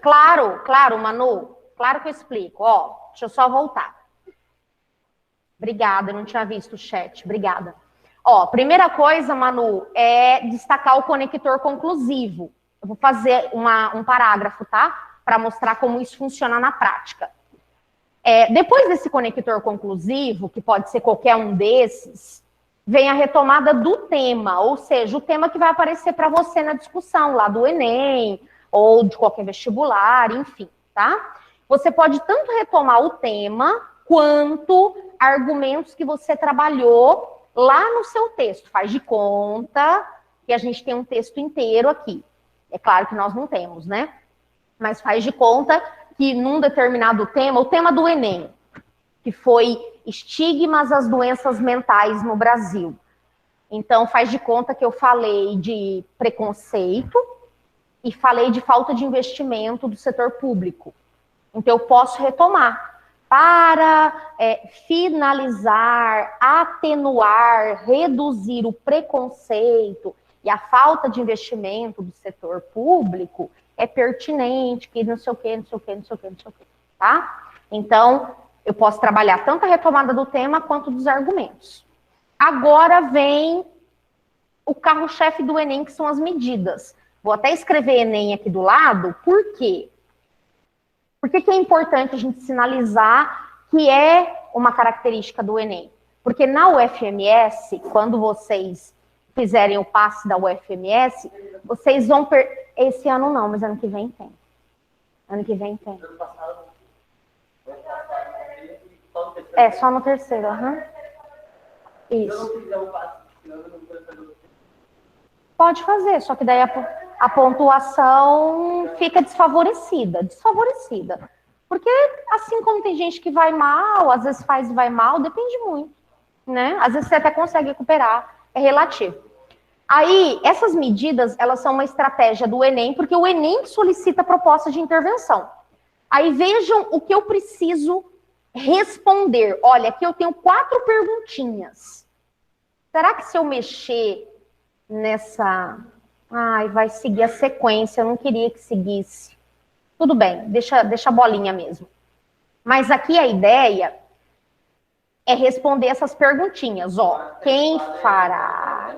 [SPEAKER 2] Claro, Manu. Claro que eu explico. Ó, deixa eu só voltar. Obrigada, eu não tinha visto o chat. Obrigada. Ó, primeira coisa, Manu, é destacar o conector conclusivo. Eu vou fazer um parágrafo, tá? Para mostrar como isso funciona na prática. Depois desse conector conclusivo, que pode ser qualquer um desses, vem a retomada do tema, ou seja, o tema que vai aparecer para você na discussão lá do Enem, ou de qualquer vestibular, enfim, tá? Você pode tanto retomar o tema, quanto argumentos que você trabalhou lá no seu texto. Faz de conta que a gente tem um texto inteiro aqui. É claro que nós não temos, né? Mas faz de conta que num determinado tema, o tema do Enem, que foi estigmas às doenças mentais no Brasil. Então, faz de conta que eu falei de preconceito e falei de falta de investimento do setor público. Então, eu posso retomar para finalizar, atenuar, reduzir o preconceito e a falta de investimento do setor público, é pertinente, que não sei o quê, não sei o quê, não sei o quê, não sei o quê, tá? Então, eu posso trabalhar tanto a retomada do tema quanto dos argumentos. Agora vem o carro-chefe do Enem, que são as medidas. Vou até escrever Enem aqui do lado, por quê? Por que é importante a gente sinalizar que é uma característica do Enem? Porque na UFMS, quando vocês fizerem o passe da UFMS, vocês vão... Esse ano não, mas ano que vem tem. Ano que vem tem. Só no terceiro, aham. Isso. Pode fazer, só que daí a pontuação fica desfavorecida. Porque assim como tem gente que vai mal, às vezes faz e vai mal, depende muito, né? Às vezes você até consegue recuperar, é relativo. Aí, essas medidas, elas são uma estratégia do Enem, porque o Enem solicita proposta de intervenção. Aí vejam o que eu preciso responder. Olha, aqui eu tenho 4 perguntinhas. Será que se eu mexer nessa... Ai, vai seguir a sequência, eu não queria que seguisse. Tudo bem, deixa a bolinha mesmo. Mas aqui a ideia é responder essas perguntinhas, ó. Quem fará?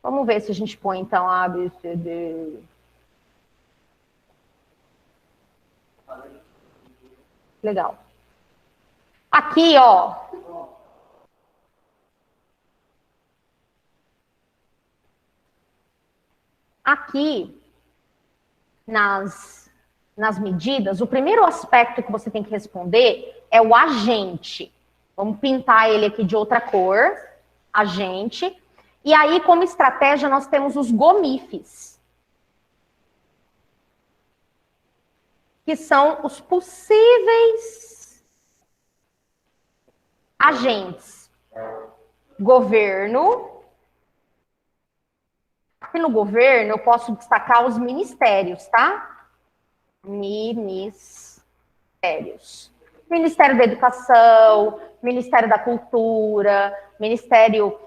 [SPEAKER 2] Vamos ver se a gente põe, então, A, B, C, D. Legal. Aqui, ó. Aqui, nas medidas, o primeiro aspecto que você tem que responder é o agente. Vamos pintar ele aqui de outra cor. Agente. E aí, como estratégia, nós temos os GOMIFs, que são os possíveis agentes. Governo. Aqui no governo, eu posso destacar os ministérios, tá? Ministérios. Ministério da Educação, Ministério da Cultura, Ministério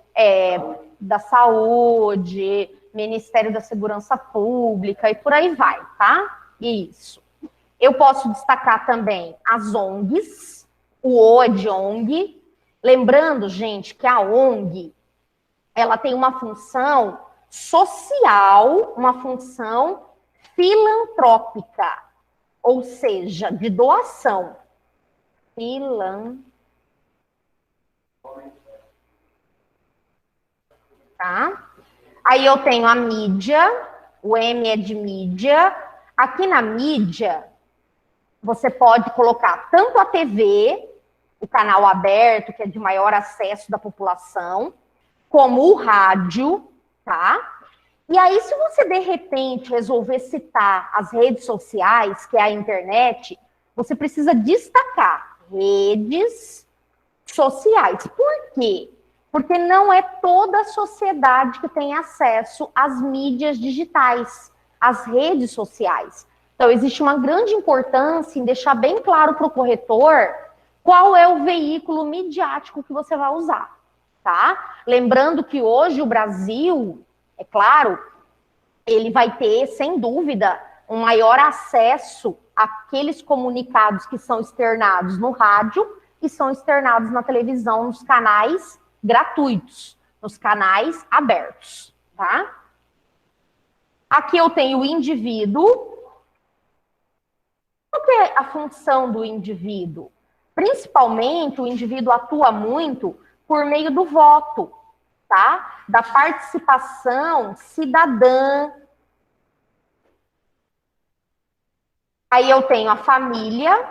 [SPEAKER 2] da Saúde, Ministério da Segurança Pública e por aí vai, tá? Isso. Eu posso destacar também as ONGs, o O de ONG. Lembrando, gente, que a ONG, ela tem uma função social, uma função filantrópica, ou seja, de doação. Tá? Aí eu tenho a mídia, o M é de mídia. Aqui na mídia, você pode colocar tanto a TV, o canal aberto, que é de maior acesso da população, como o rádio, tá? E aí, se você, de repente, resolver citar as redes sociais, que é a internet, você precisa destacar redes sociais. Por quê? Porque não é toda a sociedade que tem acesso às mídias digitais, às redes sociais. Então, existe uma grande importância em deixar bem claro para o corretor qual é o veículo midiático que você vai usar, tá? Lembrando que hoje o Brasil, é claro, ele vai ter, sem dúvida, um maior acesso àqueles comunicados que são externados no rádio e são externados na televisão, nos canais gratuitos, nos canais abertos, tá? Aqui eu tenho o indivíduo. Qual que é a função do indivíduo? Principalmente, o indivíduo atua muito por meio do voto, tá? Da participação cidadã. Aí eu tenho a família.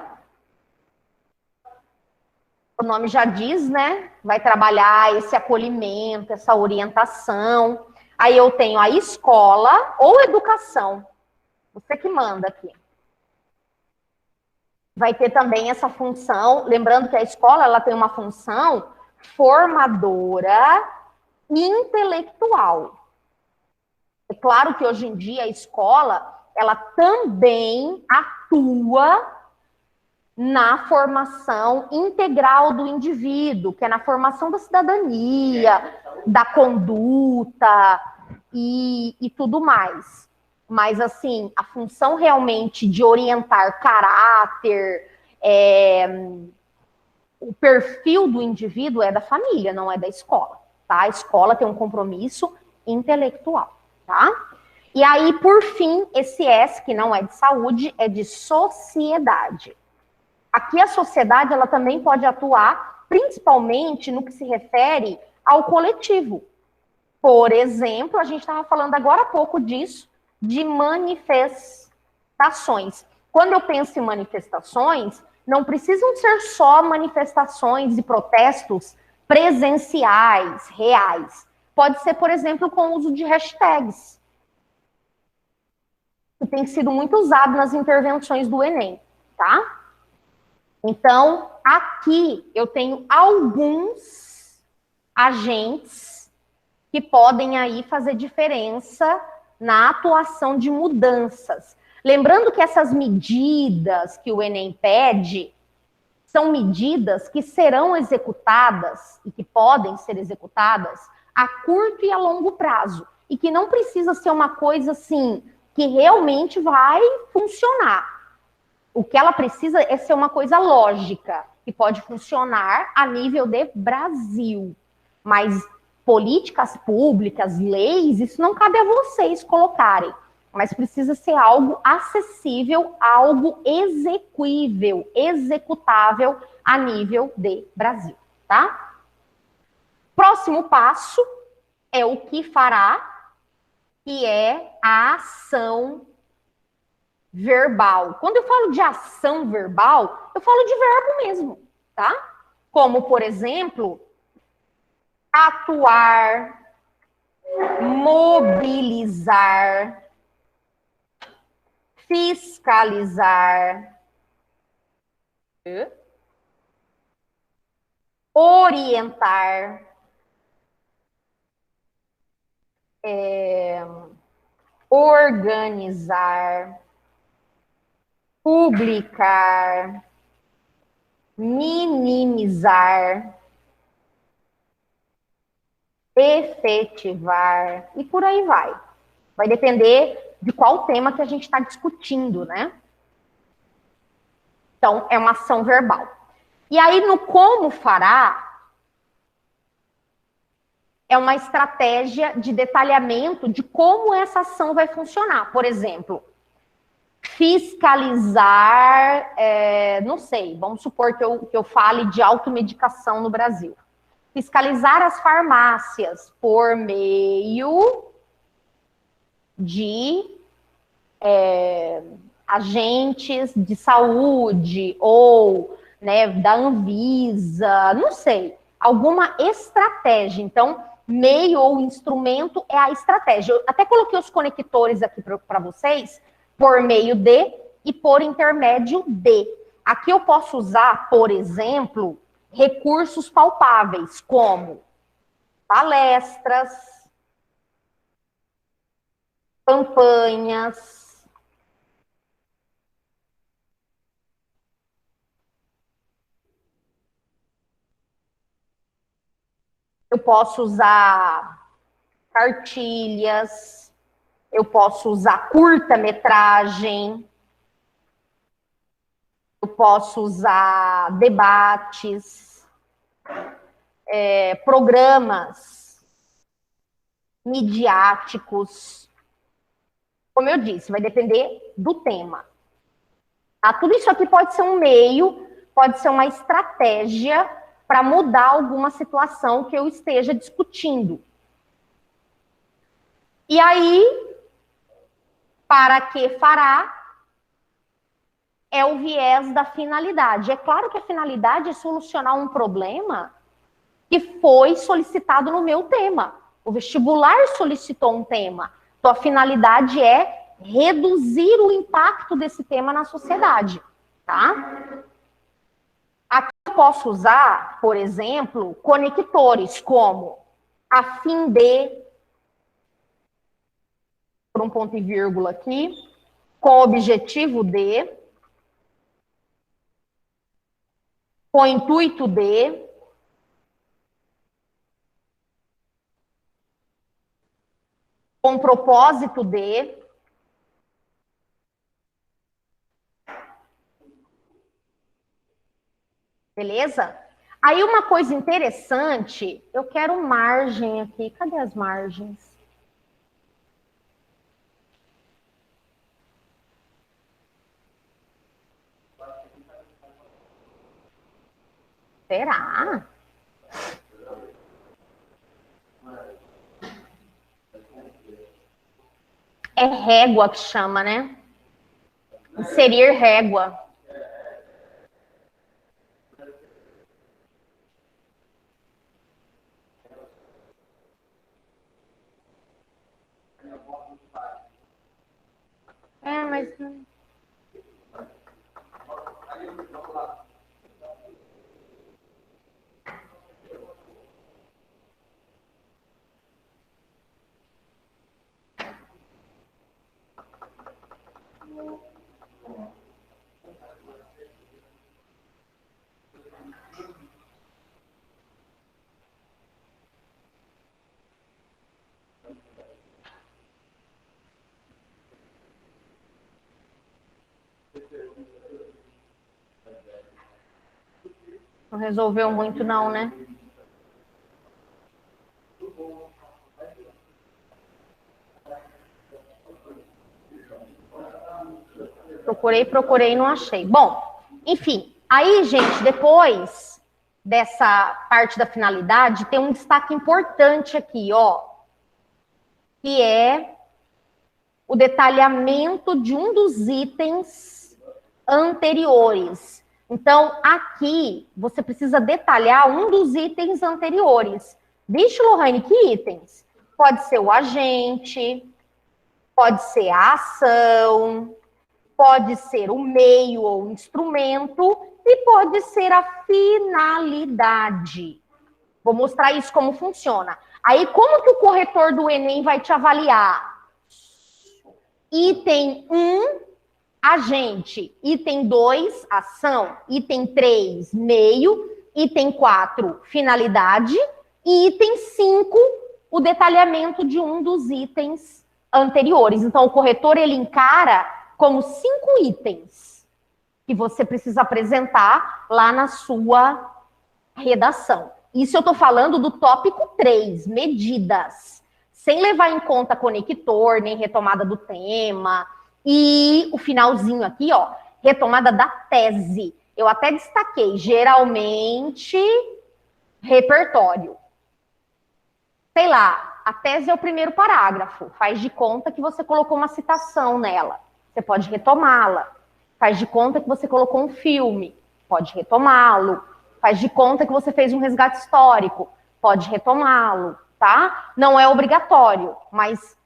[SPEAKER 2] O nome já diz, né? Vai trabalhar esse acolhimento, essa orientação. Aí eu tenho a escola ou educação. Você que manda aqui. Vai ter também essa função, lembrando que a escola ela tem uma função formadora intelectual. É claro que hoje em dia a escola ela também atua na formação integral do indivíduo, que é na formação da cidadania, da conduta e tudo mais. Mas, assim, a função realmente de orientar caráter, o perfil do indivíduo é da família, não é da escola, tá? A escola tem um compromisso intelectual, tá? E aí, por fim, esse S, que não é de saúde, é de sociedade. Aqui a sociedade, ela também pode atuar, principalmente no que se refere ao coletivo. Por exemplo, a gente estava falando agora há pouco disso, de manifestações. Quando eu penso em manifestações, não precisam ser só manifestações e protestos presenciais, reais. Pode ser, por exemplo, com o uso de hashtags, que tem sido muito usado nas intervenções do Enem, tá? Então, aqui eu tenho alguns agentes que podem aí fazer diferença na atuação de mudanças. Lembrando que essas medidas que o Enem pede são medidas que serão executadas e que podem ser executadas a curto e a longo prazo. E que não precisa ser uma coisa assim que realmente vai funcionar. O que ela precisa é ser uma coisa lógica, que pode funcionar a nível de Brasil. Mas políticas públicas, leis, isso não cabe a vocês colocarem. Mas precisa ser algo acessível, algo execuível, executável a nível de Brasil, tá? Próximo passo é o que fará, que é a ação verbal. Quando eu falo de ação verbal, eu falo de verbo mesmo, tá? Como, por exemplo, atuar, mobilizar, fiscalizar, orientar, organizar, publicar, minimizar, efetivar, e por aí vai. Vai depender de qual tema que a gente está discutindo, né? Então, é uma ação verbal. E aí, no como fará, é uma estratégia de detalhamento de como essa ação vai funcionar. Por exemplo, fiscalizar, não sei, vamos supor que eu fale de automedicação no Brasil. Fiscalizar as farmácias por meio de agentes de saúde ou, né, da Anvisa, não sei, alguma estratégia. Então, meio ou instrumento é a estratégia. Eu até coloquei os conectores aqui para vocês, por meio de e por intermédio de. Aqui eu posso usar, por exemplo, recursos palpáveis, como palestras, campanhas, eu posso usar cartilhas, eu posso usar curta-metragem, eu posso usar debates, programas midiáticos. Como eu disse, vai depender do tema. Tá? Tudo isso aqui pode ser um meio, pode ser uma estratégia para mudar alguma situação que eu esteja discutindo. E aí, para que fará, é o viés da finalidade. É claro que a finalidade é solucionar um problema que foi solicitado no meu tema. O vestibular solicitou um tema. Então, a finalidade é reduzir o impacto desse tema na sociedade, tá? Aqui eu posso usar, por exemplo, conectores como a fim de, por um ponto e vírgula aqui, com o objetivo de, com o intuito de, com o propósito de. Beleza? Aí uma coisa interessante, eu quero margem aqui. Cadê as margens? Será? É régua que chama, né? Inserir régua. Mas... Não resolveu muito não, né? Procurei e não achei. Bom, enfim, aí, gente, depois dessa parte da finalidade, tem um destaque importante aqui, ó, que é o detalhamento de um dos itens anteriores. Então, aqui, você precisa detalhar um dos itens anteriores. Vixe, Lohane, que itens? Pode ser o agente, pode ser a ação, pode ser o meio ou instrumento e pode ser a finalidade. Vou mostrar isso como funciona. Aí, como que o corretor do Enem vai te avaliar? Item 1, agente. Item 2, ação. Item 3, meio. Item 4, finalidade. E item 5, o detalhamento de um dos itens anteriores. Então, o corretor, ele encara como 5 itens que você precisa apresentar lá na sua redação. Isso eu estou falando do tópico 3, medidas, sem levar em conta conector, nem retomada do tema, e o finalzinho aqui, ó, retomada da tese. Eu até destaquei, geralmente, repertório. Sei lá, a tese é o primeiro parágrafo, faz de conta que você colocou uma citação nela. Você pode retomá-la. Faz de conta que você colocou um filme. Pode retomá-lo. Faz de conta que você fez um resgate histórico. Pode retomá-lo, tá? Não é obrigatório, mas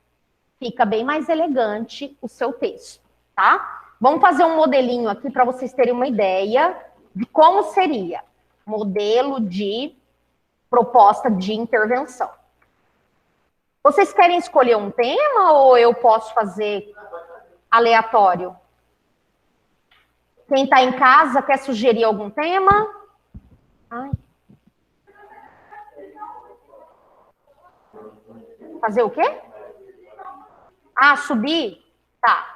[SPEAKER 2] fica bem mais elegante o seu texto, tá? Vamos fazer um modelinho aqui para vocês terem uma ideia de como seria. Modelo de proposta de intervenção. Vocês querem escolher um tema ou eu posso fazer aleatório? Quem está em casa quer sugerir algum tema? Ai. Fazer o quê? Ah, subir? Tá.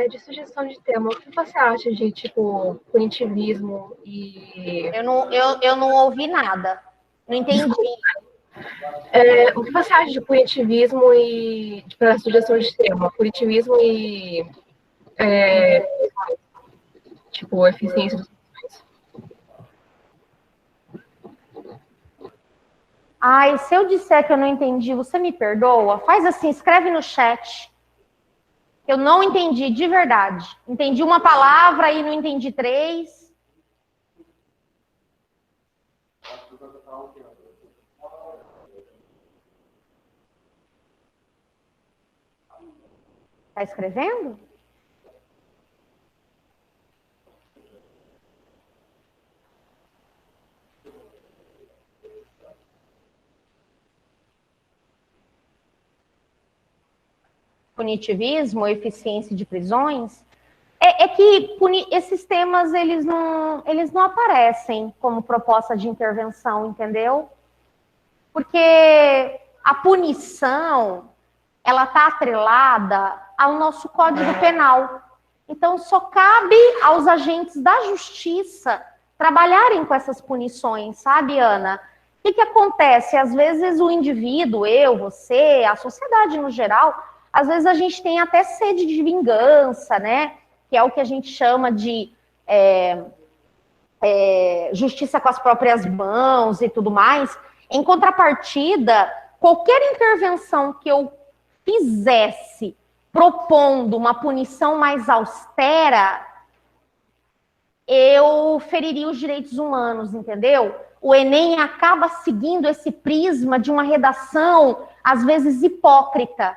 [SPEAKER 5] De sugestão de tema, o que você acha de, tipo, punitivismo e...
[SPEAKER 2] Eu não ouvi nada. Não entendi.
[SPEAKER 5] O que você acha de punitivismo e... para sugestão de tema? Punitivismo e... tipo, eficiência dos ações.
[SPEAKER 2] Ai, se eu disser que eu não entendi, você me perdoa? Faz assim, escreve no chat. Eu não entendi, de verdade. Entendi uma palavra e não entendi 3. Tá escrevendo? Punitivismo, eficiência de prisões, é que esses temas eles não aparecem como proposta de intervenção, entendeu? Porque a punição, ela está atrelada ao nosso Código Penal. Então, só cabe aos agentes da justiça trabalharem com essas punições, sabe, Ana? O que acontece? Às vezes o indivíduo, eu, você, a sociedade no geral... Às vezes a gente tem até sede de vingança, né? Que é o que a gente chama de justiça com as próprias mãos e tudo mais. Em contrapartida, qualquer intervenção que eu fizesse propondo uma punição mais austera, eu feriria os direitos humanos, entendeu? o Enem acaba seguindo esse prisma de uma redação, às vezes, hipócrita.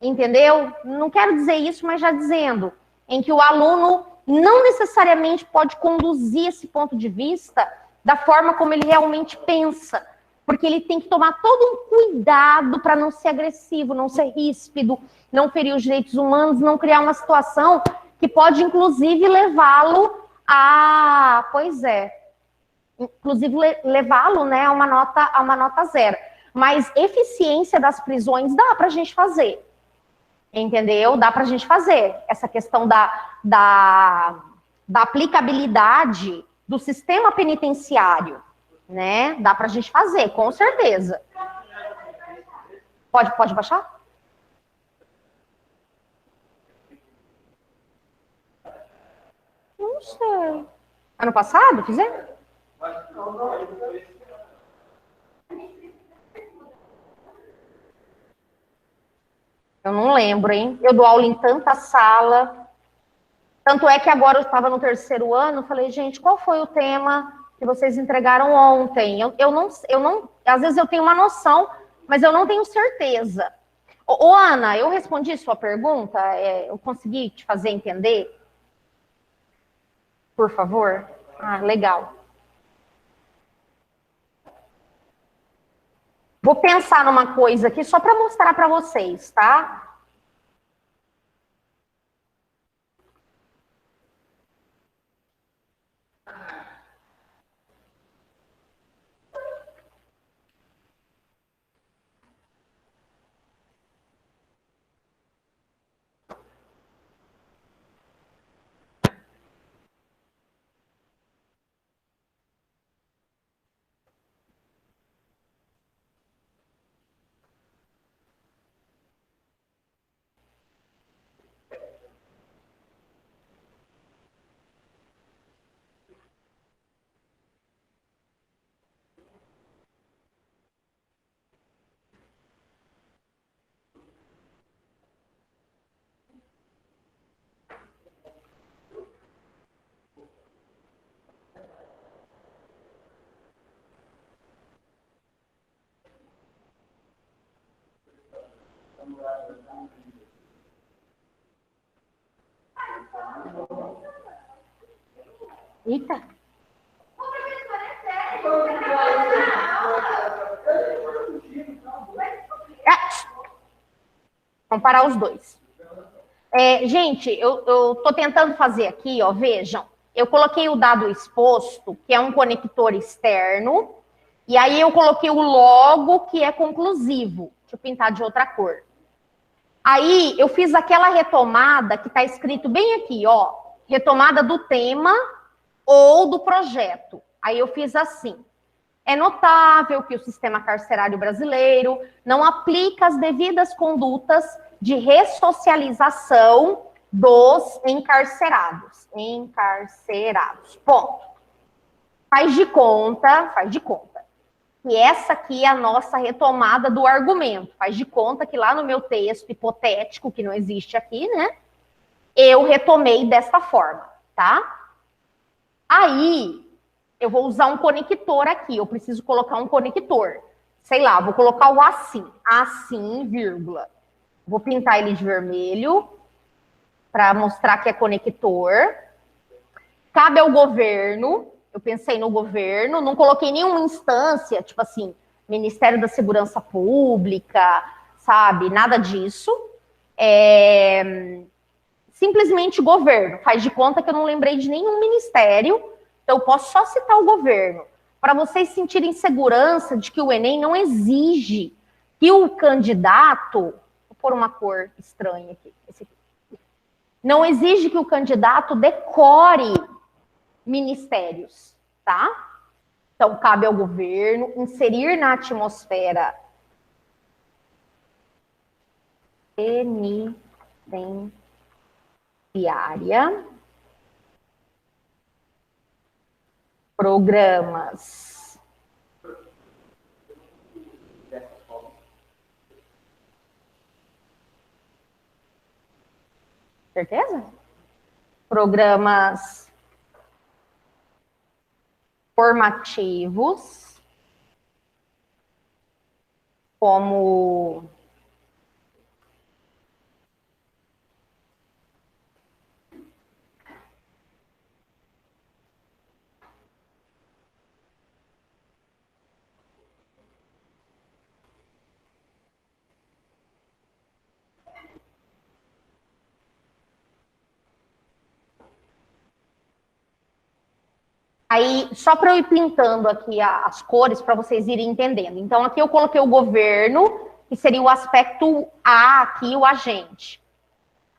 [SPEAKER 2] Entendeu? Não quero dizer isso, mas já dizendo, em que o aluno não necessariamente pode conduzir esse ponto de vista da forma como ele realmente pensa, porque ele tem que tomar todo um cuidado para não ser agressivo, não ser ríspido, não ferir os direitos humanos, não criar uma situação que pode, inclusive, levá-lo a... Pois é. Inclusive, levá-lo, né, a uma nota 0. Mas eficiência das prisões dá para a gente fazer. Entendeu? Dá para a gente fazer. Essa questão da aplicabilidade do sistema penitenciário, né? Dá para a gente fazer, com certeza. Pode baixar? Não sei. Ano passado, fizemos? Eu não lembro, hein? Eu dou aula em tanta sala. Tanto é que agora eu estava no 3º ano, falei, gente, qual foi o tema que vocês entregaram ontem? Eu não, às vezes eu tenho uma noção, mas eu não tenho certeza. Ô, Ana, eu respondi sua pergunta? Eu consegui te fazer entender? Por favor? Ah, legal. Vou pensar numa coisa aqui só para mostrar para vocês, tá? Eita. Vamos parar os dois. Gente, eu estou tentando fazer aqui, ó, vejam. Eu coloquei o dado exposto, que é um conector externo, e aí eu coloquei o logo, que é conclusivo. Deixa eu pintar de outra cor. Aí eu fiz aquela retomada que está escrito bem aqui, ó, retomada do tema ou do projeto. Aí eu fiz assim. É notável que o sistema carcerário brasileiro não aplica as devidas condutas de ressocialização dos encarcerados. Encarcerados. Ponto. Faz de conta. E essa aqui é a nossa retomada do argumento. Faz de conta que lá no meu texto hipotético, que não existe aqui, né? Eu retomei dessa forma, tá? Aí, eu vou usar um conector aqui. Eu preciso colocar um conector. Sei lá, vou colocar o assim, vírgula. Vou pintar ele de vermelho para mostrar que é conector. Cabe ao governo. Eu pensei no governo, não coloquei nenhuma instância, tipo assim, Ministério da Segurança Pública, sabe? Nada disso. Simplesmente governo. Faz de conta que eu não lembrei de nenhum ministério, então eu posso só citar o governo. Para vocês sentirem segurança de que o Enem não exige que o candidato... Vou pôr uma cor estranha aqui. Esse aqui. Não exige que o candidato decore ministérios, tá? Então, cabe ao governo inserir na atmosfera penitenciária programas certeza? Programas formativos, como aí, só para eu ir pintando aqui as cores para vocês irem entendendo. Então, aqui eu coloquei o governo, que seria o aspecto A aqui, o agente.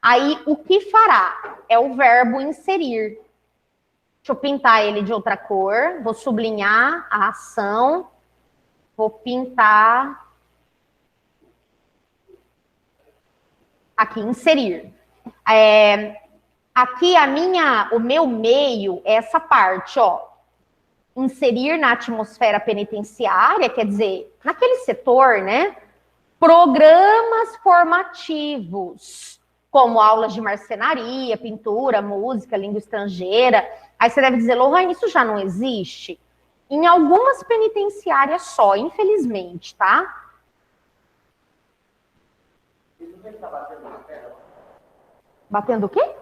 [SPEAKER 2] Aí, o que fará? É o verbo inserir. Deixa eu pintar ele de outra cor. Vou sublinhar a ação. Vou pintar aqui, inserir. Aqui o meu meio é essa parte, ó. Inserir na atmosfera penitenciária, quer dizer, naquele setor, né? Programas formativos, como aulas de marcenaria, pintura, música, língua estrangeira. Aí você deve dizer, Lohane, isso já não existe? Em algumas penitenciárias só, infelizmente, tá? Batendo o quê?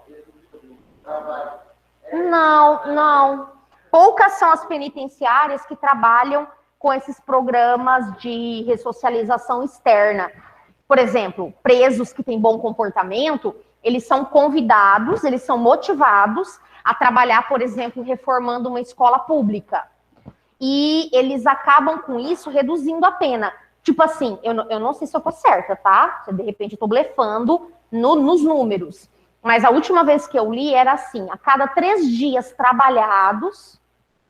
[SPEAKER 2] Não. Poucas são as penitenciárias que trabalham com esses programas de ressocialização externa. Por exemplo, presos que têm bom comportamento, eles são convidados, eles são motivados a trabalhar, por exemplo, reformando uma escola pública. E eles acabam com isso reduzindo a pena. Tipo assim, eu não sei se eu tô certa, tá? De repente eu tô blefando nos números. Mas a última vez que eu li era assim, a cada 3 dias trabalhados,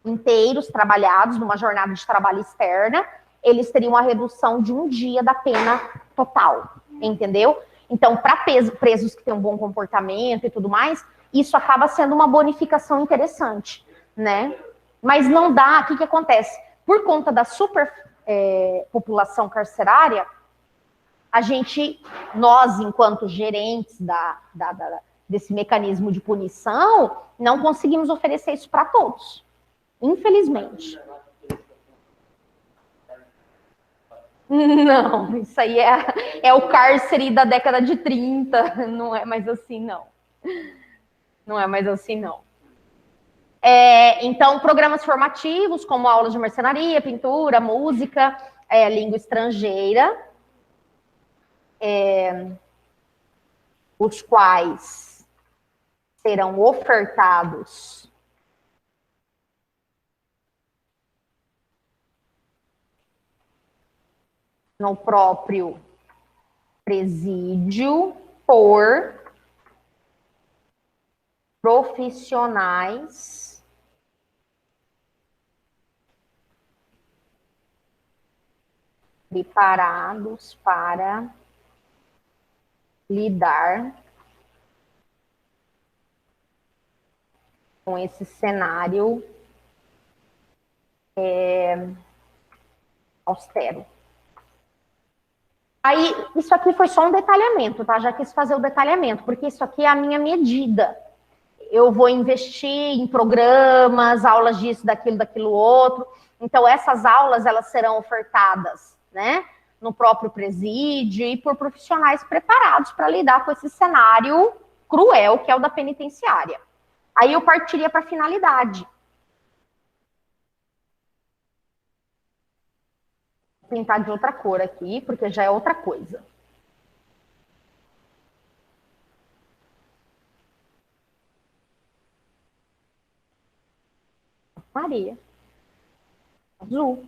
[SPEAKER 2] inteiros trabalhados, numa jornada de trabalho externa, eles teriam a redução de 1 dia da pena total, entendeu? Então, para presos que têm um bom comportamento e tudo mais, isso acaba sendo uma bonificação interessante, né? Mas não dá, o que acontece? Por conta da superpopulação carcerária, nós, enquanto gerentes desse mecanismo de punição, não conseguimos oferecer isso para todos, infelizmente. Não, isso aí é o cárcere da década de 30, não é mais assim, não. Não é mais assim, não. Então, programas formativos, como aulas de marcenaria, pintura, música, língua estrangeira, os quais serão ofertados no próprio presídio por profissionais preparados para lidar com esse cenário austero. Aí, isso aqui foi só um detalhamento, tá? Já quis fazer o detalhamento, porque isso aqui é a minha medida. Eu vou investir em programas, aulas disso, daquilo outro. Então, essas aulas, elas serão ofertadas, né? No próprio presídio e por profissionais preparados para lidar com esse cenário cruel que é o da penitenciária. Aí eu partiria para a finalidade. Vou pintar de outra cor aqui, porque já é outra coisa. Maria. Azul.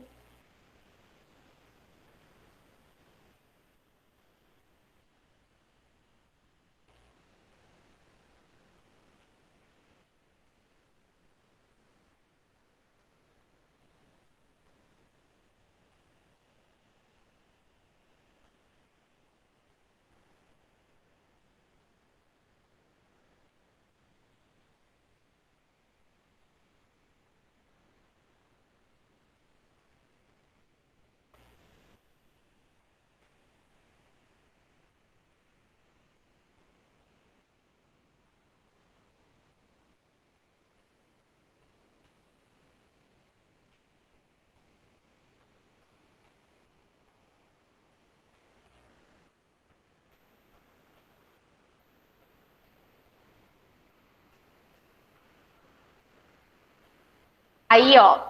[SPEAKER 2] Aí, ó,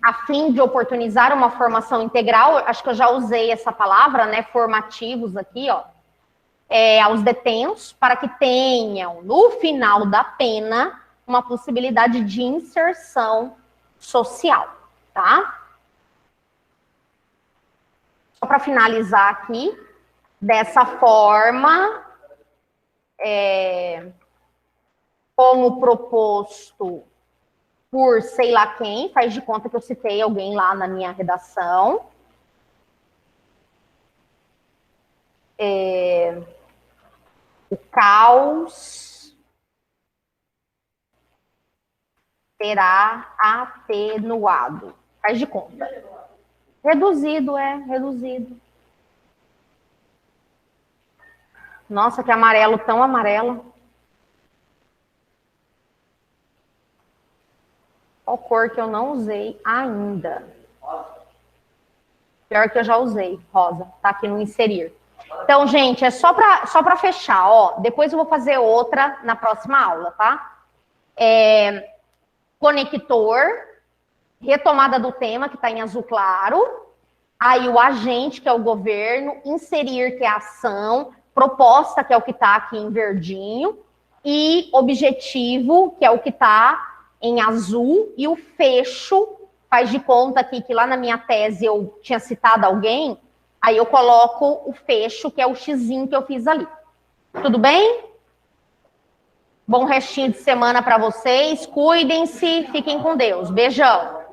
[SPEAKER 2] a fim de oportunizar uma formação integral, acho que eu já usei essa palavra, né, formativos aqui, ó, aos detentos, para que tenham, no final da pena, uma possibilidade de inserção social, tá? Só para finalizar aqui, dessa forma, como proposto por sei lá quem, faz de conta que eu citei alguém lá na minha redação. O caos será atenuado. Faz de conta. Reduzido, reduzido. Nossa, que amarelo, tão amarelo. Qual cor que eu não usei ainda? Pior que eu já usei, rosa. Tá aqui no inserir. Então, gente, é só para fechar, ó. Depois eu vou fazer outra na próxima aula, tá? Conector, retomada do tema, que está em azul claro. Aí o agente, que é o governo. Inserir, que é a ação. Proposta, que é o que está aqui em verdinho. E objetivo, que é o que está em azul. E o fecho, faz de conta aqui que lá na minha tese eu tinha citado alguém. Aí eu coloco o fecho, que é o xizinho que eu fiz ali. Tudo bem? Bom restinho de semana para vocês. Cuidem-se, fiquem com Deus. Beijão.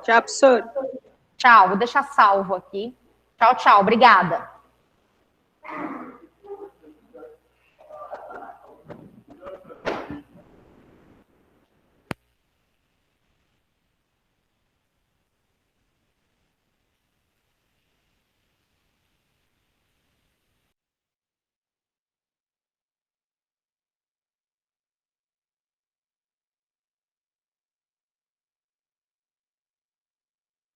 [SPEAKER 3] Tchau, professor.
[SPEAKER 2] Tchau, vou deixar salvo aqui. Tchau, tchau. Obrigada.